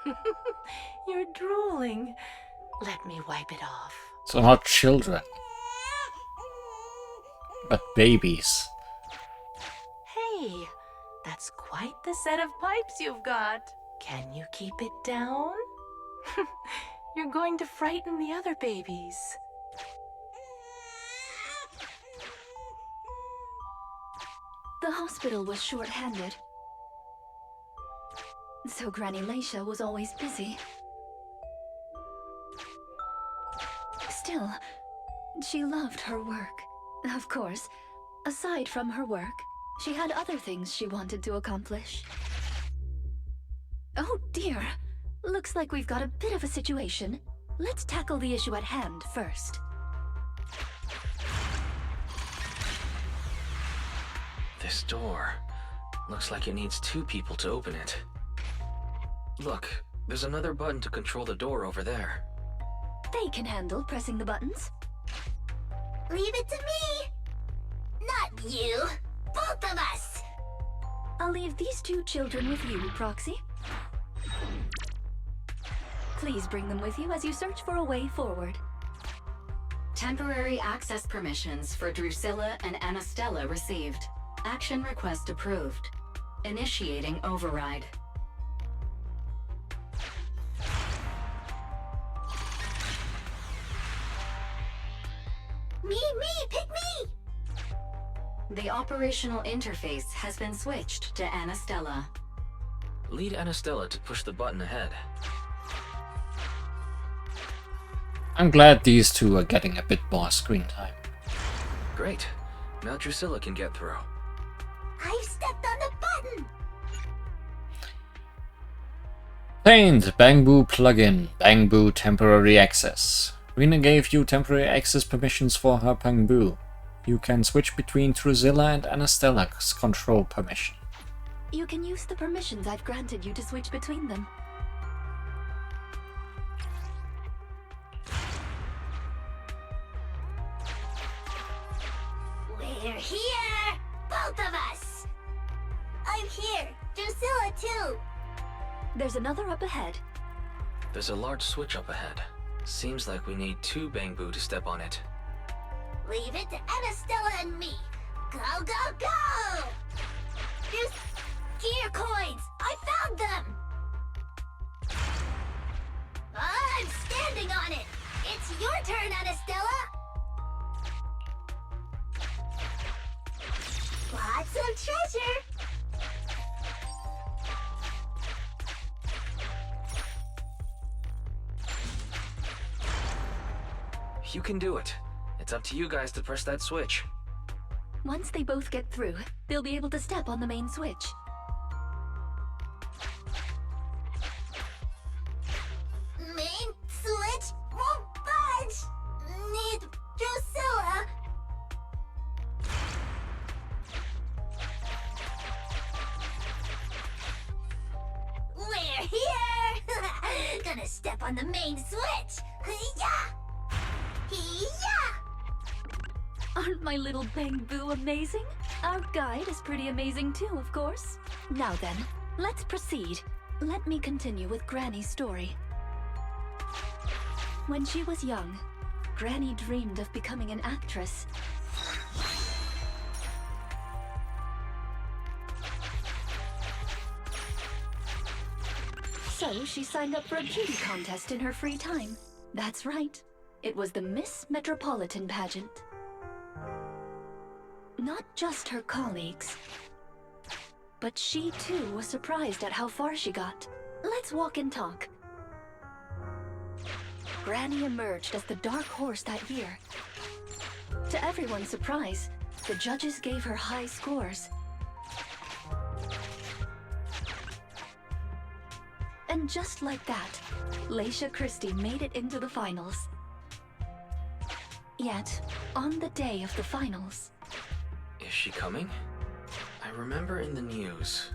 You're drooling. Let me wipe it off. So not children, but babies. Hey, that's quite the set of pipes you've got. Can you keep it down? You're going to frighten the other babies. The hospital was short-handed, so Granny Leisha was always busy. Still, she loved her work. Of course, aside from her work, she had other things she wanted to accomplish. Oh dear! Looks like we've got a bit of a situation. Let's tackle the issue at hand first. This door looks like it needs 2 people to open it. Look, there's another button to control the door over there. They can handle pressing the buttons. Leave it to me! Not you! Both of us! I'll leave these 2 children with you, Proxy. Please bring them with you as you search for a way forward. Temporary access permissions for Drusilla and Anastella received. Action request approved. Initiating override. Me, pick me! The operational interface has been switched to Anastella. Lead Anastella to push the button ahead. I'm glad these two are getting a bit more screen time. Great. Now Drusilla can get through. I've stepped on the button! Paint Bangbu plugin. Bangbu temporary access. Rena gave you temporary access permissions for her Bangbu. You can switch between Drusilla and Anastella's control permission. You can use the permissions I've granted you to switch between them. We're here! Both of us! I'm here! Drusilla too! There's another up ahead. There's a large switch up ahead. Seems like we need 2 Bangbu to step on it. Leave it to Anastella and me! Go, go, go! There's gear coins! I found them! I'm standing on it! It's your turn, Anastella! Lots of treasure! You can do it. It's up to you guys to press that switch. Once they both get through, they'll be able to step on the main switch. Main switch won't budge! Need Drusilla! We're here! Gonna step on the main switch! Yeah! Aren't my little Bangbu amazing? Our guide is pretty amazing too, of course. Now then, let's proceed. Let me continue with Granny's story. When she was young, Granny dreamed of becoming an actress. So she signed up for a beauty contest in her free time. That's right. It was the Miss Metropolitan pageant. Not just her colleagues, but she too was surprised at how far she got. Let's walk and talk. Granny emerged as the dark horse that year. To everyone's surprise, the judges gave her high scores. And just like that, Leisha Christie made it into the finals. Yet, on the day of the finals... Is she coming? I remember in the news.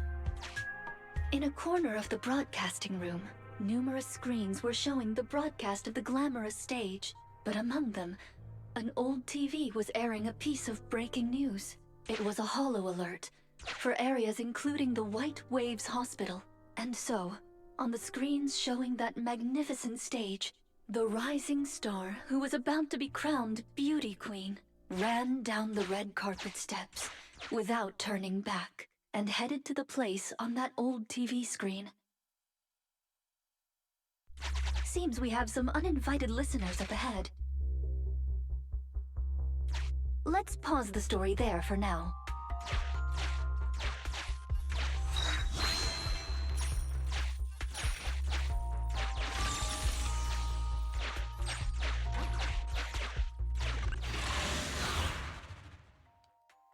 In a corner of the broadcasting room, numerous screens were showing the broadcast of the glamorous stage. But among them, an old TV was airing a piece of breaking news. It was a holo alert for areas including the White Waves Hospital. And so, on the screens showing that magnificent stage, the rising star who was about to be crowned Beauty Queen ran down the red carpet steps without turning back and headed to the place on that old TV screen. Seems we have some uninvited listeners up ahead. Let's pause the story there for now.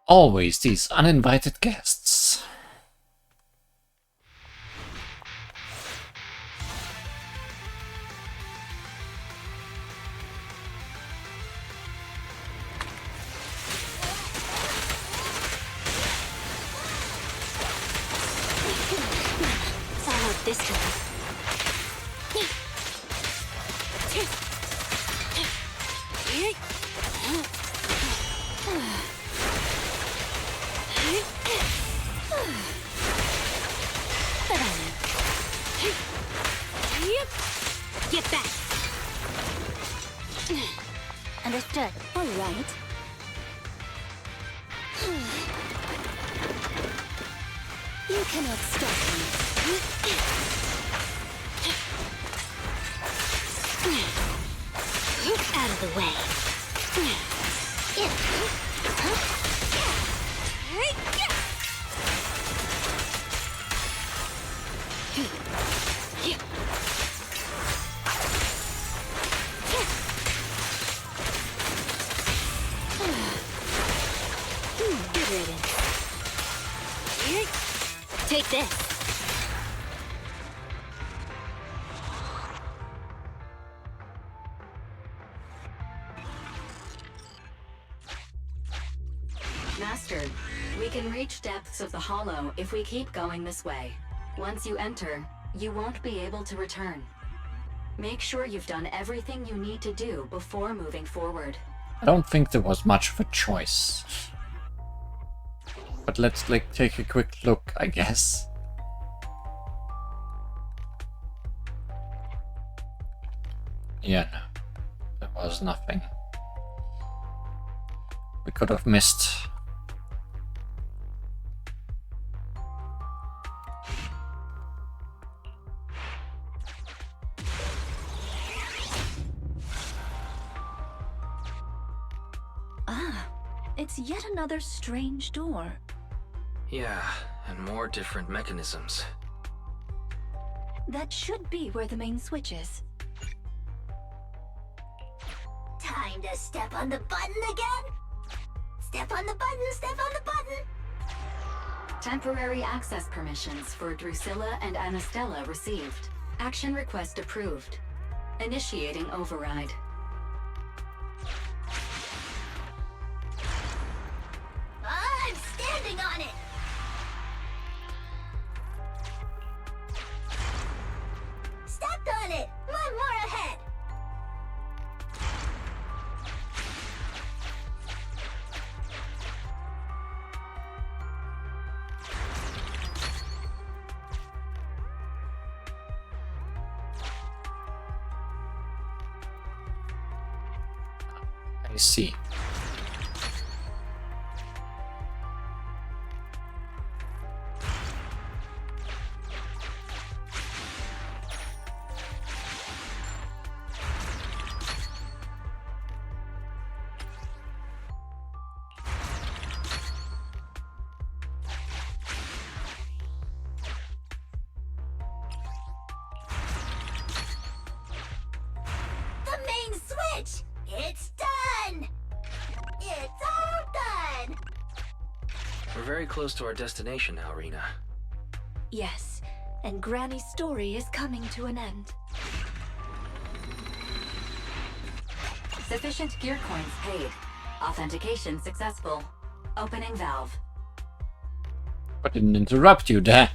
Always these uninvited guests. It's all out this time. Get back. Understood. All right. You cannot stop me. Out of the way. Take this. Master, we can reach depths of the hollow if we keep going this way. Once you enter, you won't be able to return. Make sure you've done everything you need to do before moving forward. I don't think there was much of a choice. But let's take a quick look, I guess. Yeah, no. There was nothing. We could have missed. It's yet another strange door. Yeah, and more different mechanisms. That should be where the main switch is. Time to step on the button again? Step on the button, step on the button! Temporary access permissions for Drusilla and Anastella received. Action request approved. Initiating override. I'm standing on it! Stepped on it! One more ahead! I see. The main switch! It's done! It's all done! We're very close to our destination now, Rena. Yes, and Granny's story is coming to an end. Sufficient gear coins paid. Authentication successful. Opening valve. But didn't interrupt you there.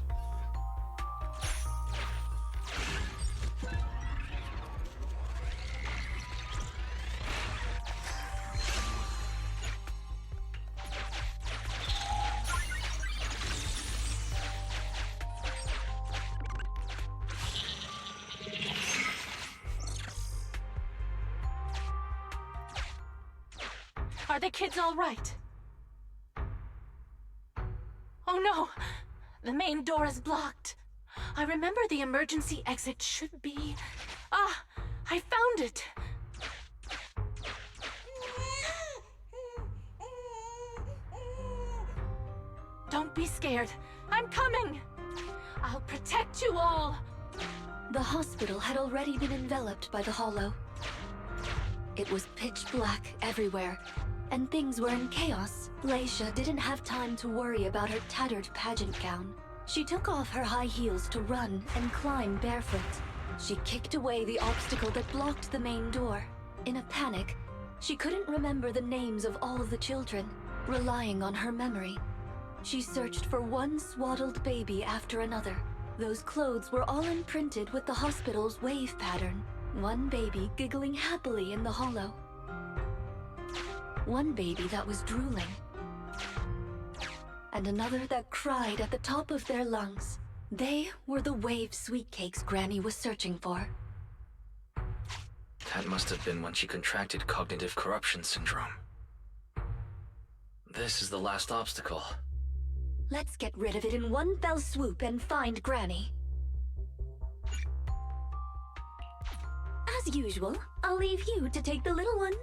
Are the kids all right? Oh no! The main door is blocked. I remember the emergency exit should be... Ah! I found it! Don't be scared. I'm coming! I'll protect you all! The hospital had already been enveloped by the hollow. It was pitch black everywhere, and things were in chaos. Leisha didn't have time to worry about her tattered pageant gown. She took off her high heels to run and climb barefoot. She kicked away the obstacle that blocked the main door. In a panic, she couldn't remember the names of all the children. Relying on her memory, she searched for one swaddled baby after another. Those clothes were all imprinted with the hospital's wave pattern. One baby giggling happily in the hollow. One baby that was drooling. And another that cried at the top of their lungs. They were the wave sweet cakes Granny was searching for. That must have been when she contracted cognitive corruption syndrome. This is the last obstacle. Let's get rid of it in one fell swoop and find Granny. As usual, I'll leave you to take the little ones.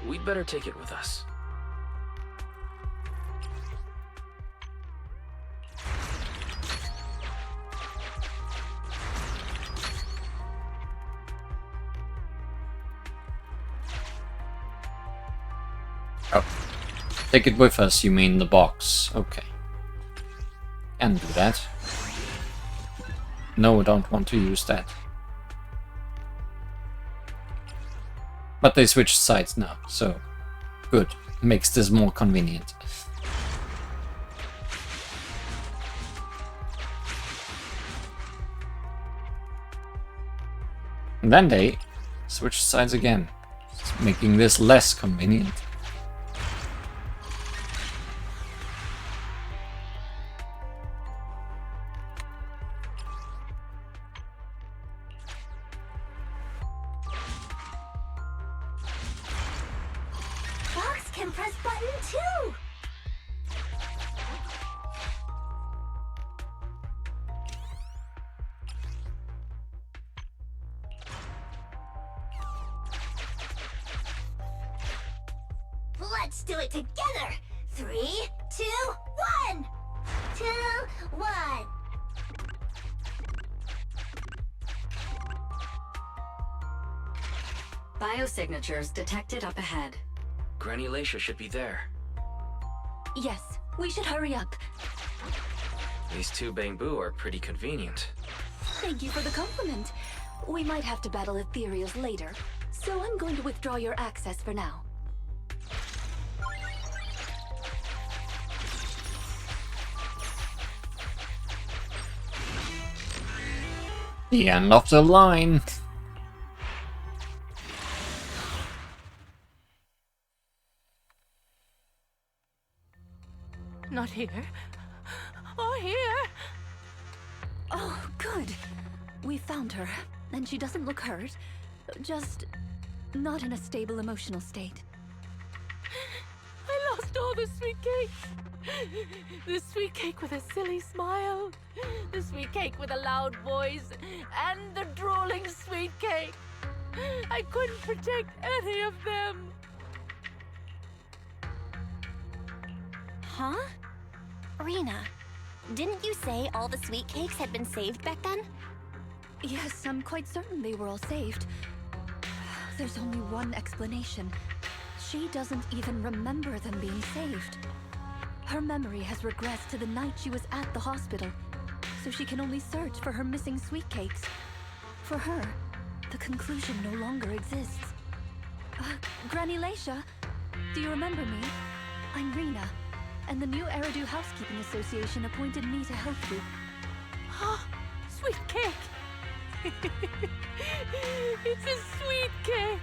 We'd better take it with us. Oh. Take it with us, you mean the box. Okay. Can do that. No, I don't want to use that. But they switched sides now, so good. Makes this more convenient. And then they switched sides again, making this less convenient. Box can press button too! Let's do it together! 3, 2, 1! 2, 1! Biosignatures detected up ahead. Granny Laisha should be there. Yes, we should hurry up. These two bamboo are pretty convenient. Thank you for the compliment. We might have to battle Ethereals later, so I'm going to withdraw your access for now. The end of the line. Not here. Or here. Oh, good. We found her, and she doesn't look hurt. Just not in a stable emotional state. I lost all the sweet cakes. The sweet cake with a silly smile. The sweet cake with a loud voice. And the drooling sweet cake. I couldn't protect any of them. Huh? Rena, didn't you say all the sweet cakes had been saved back then? Yes, I'm quite certain they were all saved. There's only one explanation. She doesn't even remember them being saved. Her memory has regressed to the night she was at the hospital, so she can only search for her missing sweet cakes. For her, the conclusion no longer exists. Granny Laisha, do you remember me? I'm Rena, and the new Eridu Housekeeping Association appointed me to help you. Sweet cake. It's a sweet cake.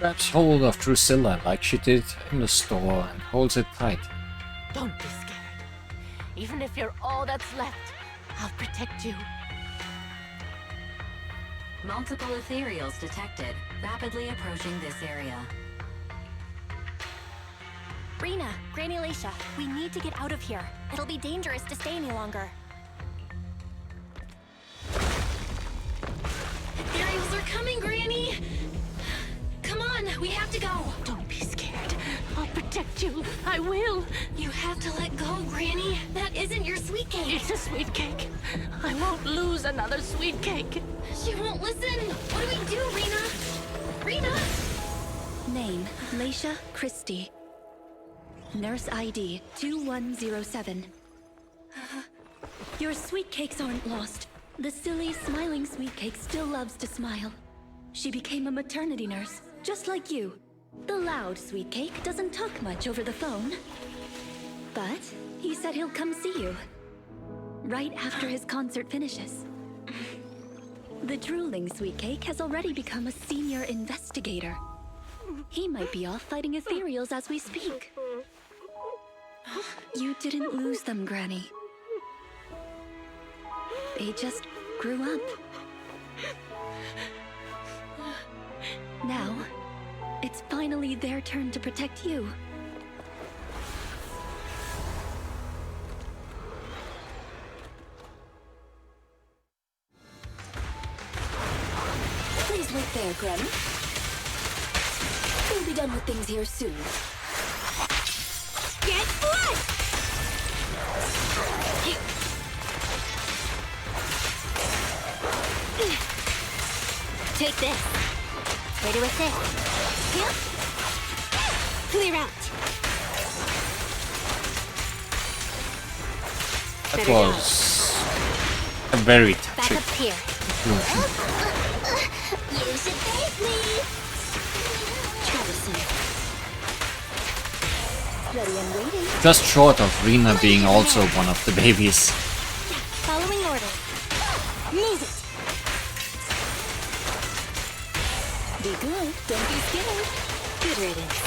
Grabs hold of Drusilla like she did in the store and holds it tight. Don't be scared. Even if you're all that's left, I'll protect you. Multiple Ethereals detected, rapidly approaching this area. Rena, Granny Laisha, we need to get out of here. It'll be dangerous to stay any longer. Ethereals are coming, Granny! Come on, we have to go! Don't be scared. I'll protect you. I will. You have to let go, Granny. That isn't your sweet cake. It's a sweet cake. I won't lose another sweet cake. She won't listen. What do we do, Rena? Rena! Name, Laisha Christie. Nurse ID 2107. Your sweet cakes aren't lost. The silly, smiling sweet cake still loves to smile. She became a maternity nurse, just like you. The loud sweet cake doesn't talk much over the phone. But he said he'll come see you. Right after his concert finishes. The drooling sweet cake has already become a senior investigator. He might be off fighting Ethereals as we speak. You didn't lose them, Granny. They just grew up. Now, it's finally their turn to protect you. Please wait there, Granny. We'll be done with things here soon. Get flushed! Take this. Ready with this. Here. Clear out. That was a very Back touching up here. conclusion. You should thank me. Troublesome. Ready and waiting. Just short of Rina being also one of the babies. Following orders. Move it. Be good. Don't be scared. Good riddance.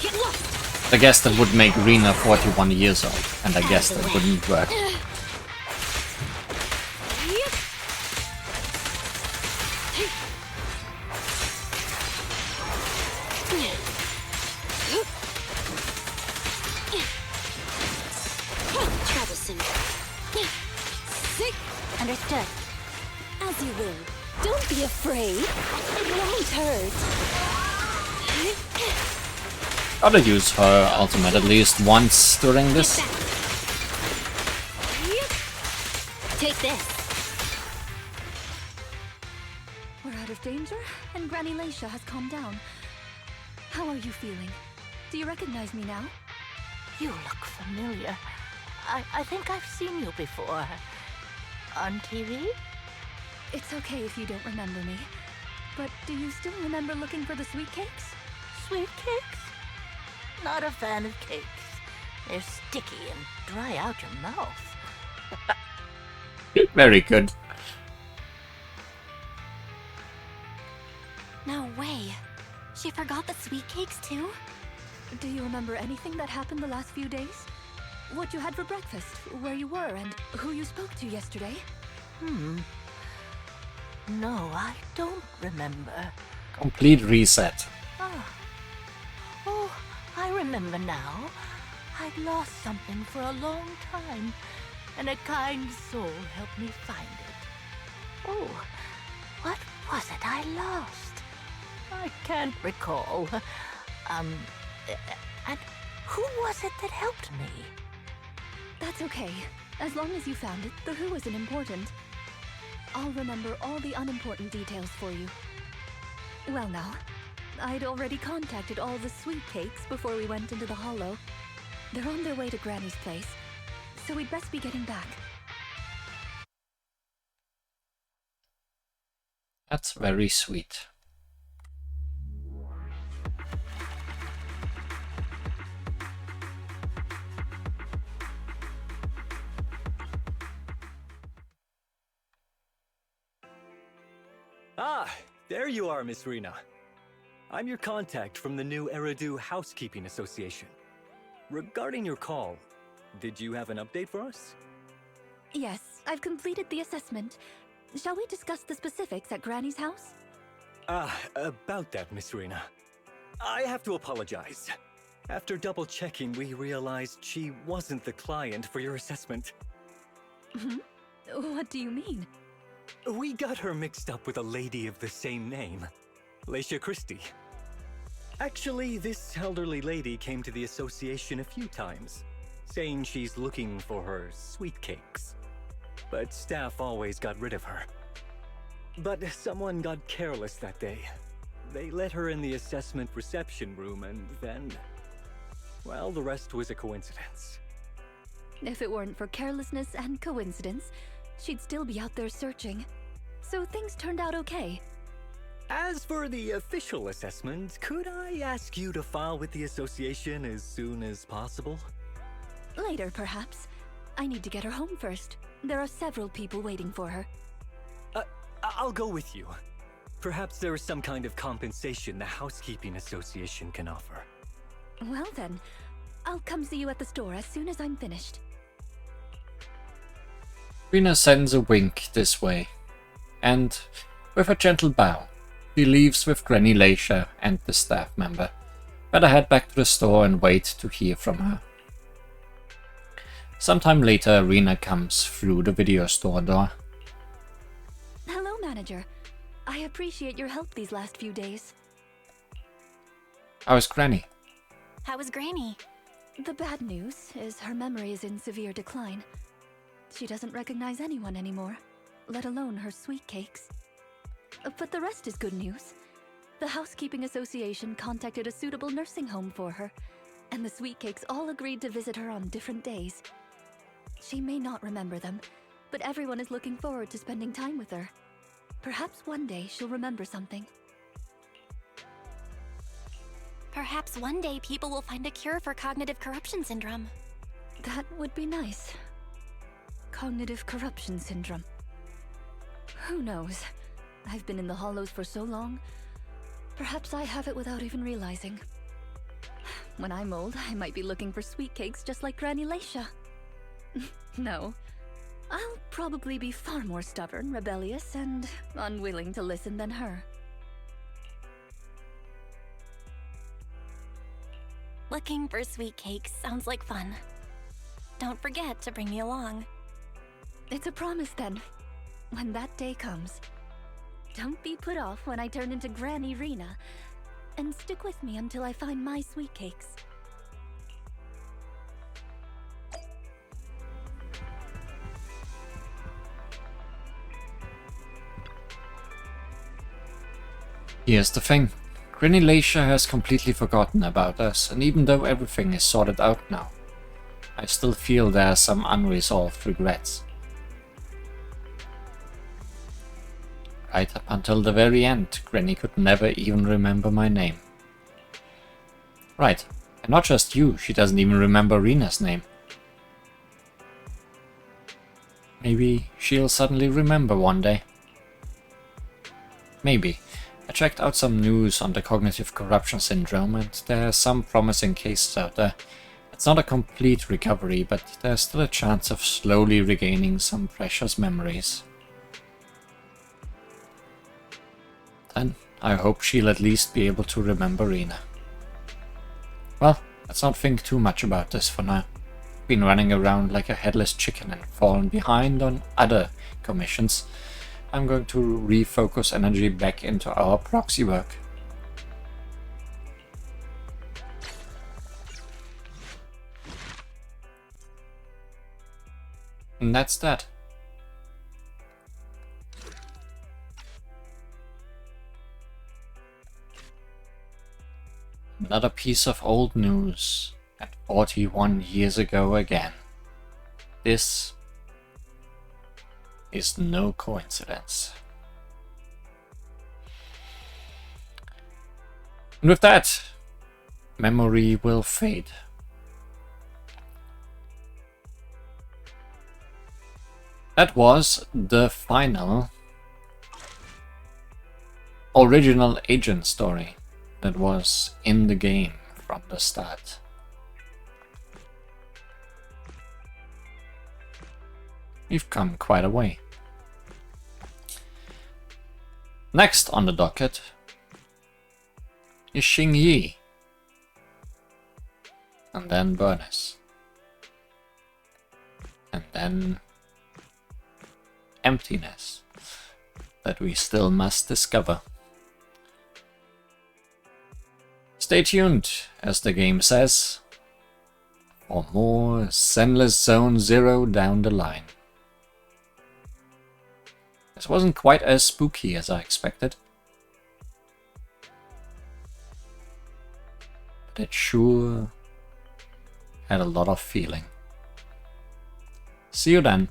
Get lost. I guess that would make Rina 41 years old, and I guess that wouldn't work. Yep. Troublesome. Sick. Understood. As you will. Don't be afraid. It won't hurt. Gotta use her ultimate at least once during this. Take this. We're out of danger, and Granny Leisha has calmed down. How are you feeling? Do you recognize me now? You look familiar. I think I've seen you before. On TV? It's okay if you don't remember me. But do you still remember looking for the sweet cakes? Sweet cakes? Not a fan of cakes. They're sticky and dry out your mouth. Very good. No way. She forgot the sweet cakes too? Do you remember anything that happened the last few days? What you had for breakfast, where you were, and who you spoke to yesterday? No, I don't remember. Complete reset. Oh, I remember now. I'd lost something for a long time, and a kind soul helped me find it. Oh, what was it I lost? I can't recall. And who was it that helped me? That's okay. As long as you found it, the who isn't important. I'll remember all the unimportant details for you. Well now, I'd already contacted all the sweet cakes before we went into the hollow. They're on their way to Granny's place, so we'd best be getting back. That's very sweet. Ah, there you are, Miss Rina. I'm your contact from the new Eridu Housekeeping Association. Regarding your call, did you have an update for us? Yes, I've completed the assessment. Shall we discuss the specifics at Granny's house? About that, Miss Rina. I have to apologize. After double-checking, we realized she wasn't the client for your assessment. What do you mean? We got her mixed up with a lady of the same name, Leisha Christie. Actually, this elderly lady came to the association a few times, saying she's looking for her sweet cakes. But staff always got rid of her. But someone got careless that day. They let her in the assessment reception room and then... well, the rest was a coincidence. If it weren't for carelessness and coincidence, she'd still be out there searching. So things turned out okay. As for the official assessment, could I ask you to file with the association as soon as possible? Later, perhaps. I need to get her home first. There are several people waiting for her. I'll go with you. Perhaps there is some kind of compensation the Housekeeping Association can offer. Well then, I'll come see you at the store as soon as I'm finished. Rina sends a wink this way, and with a gentle bow, he leaves with Granny Leisha and the staff member. Better head back to the store and wait to hear from her. Sometime later, Rina comes through the video store door. Hello, manager. I appreciate your help these last few days. How is Granny? How was Granny? The bad news is her memory is in severe decline. She doesn't recognize anyone anymore, let alone her sweet cakes. But the rest is good news. The Housekeeping Association contacted a suitable nursing home for her, and the sweet cakes all agreed to visit her on different days. She may not remember them, but everyone is looking forward to spending time with her. Perhaps one day she'll remember something. Perhaps one day people will find a cure for cognitive corruption syndrome. That would be nice. Cognitive corruption syndrome. Who knows? I've been in the Hollows for so long. Perhaps I have it without even realizing. When I'm old, I might be looking for sweet cakes just like Granny Leisha. No. I'll probably be far more stubborn, rebellious, and unwilling to listen than her. Looking for sweet cakes sounds like fun. Don't forget to bring me along. It's a promise then, when that day comes. Don't be put off when I turn into Granny Rena, and stick with me until I find my sweet cakes. Here's the thing. Granny Leisha has completely forgotten about us, and even though everything is sorted out now, I still feel there are some unresolved regrets. Right up until the very end, Granny could never even remember my name. Right, and not just you, she doesn't even remember Rena's name. Maybe she'll suddenly remember one day. Maybe. I checked out some news on the cognitive corruption syndrome, and there are some promising cases out there. It's not a complete recovery, but there's still a chance of slowly regaining some precious memories. Then I hope she'll at least be able to remember Rena. Well, let's not think too much about this for now. Been running around like a headless chicken and fallen behind on other commissions. I'm going to refocus energy back into our proxy work. And that's that. Another piece of old news, and 41 years ago again. This is no coincidence. And with that, memory will fade. That was the final original agent story that was in the game from the start. We've come quite a way. Next on the docket is Xing Yi, and then Burness, and then emptiness that we still must discover. Stay tuned, as the game says, for more Zenless Zone Zero down the line. This wasn't quite as spooky as I expected, but it sure had a lot of feeling. See you then.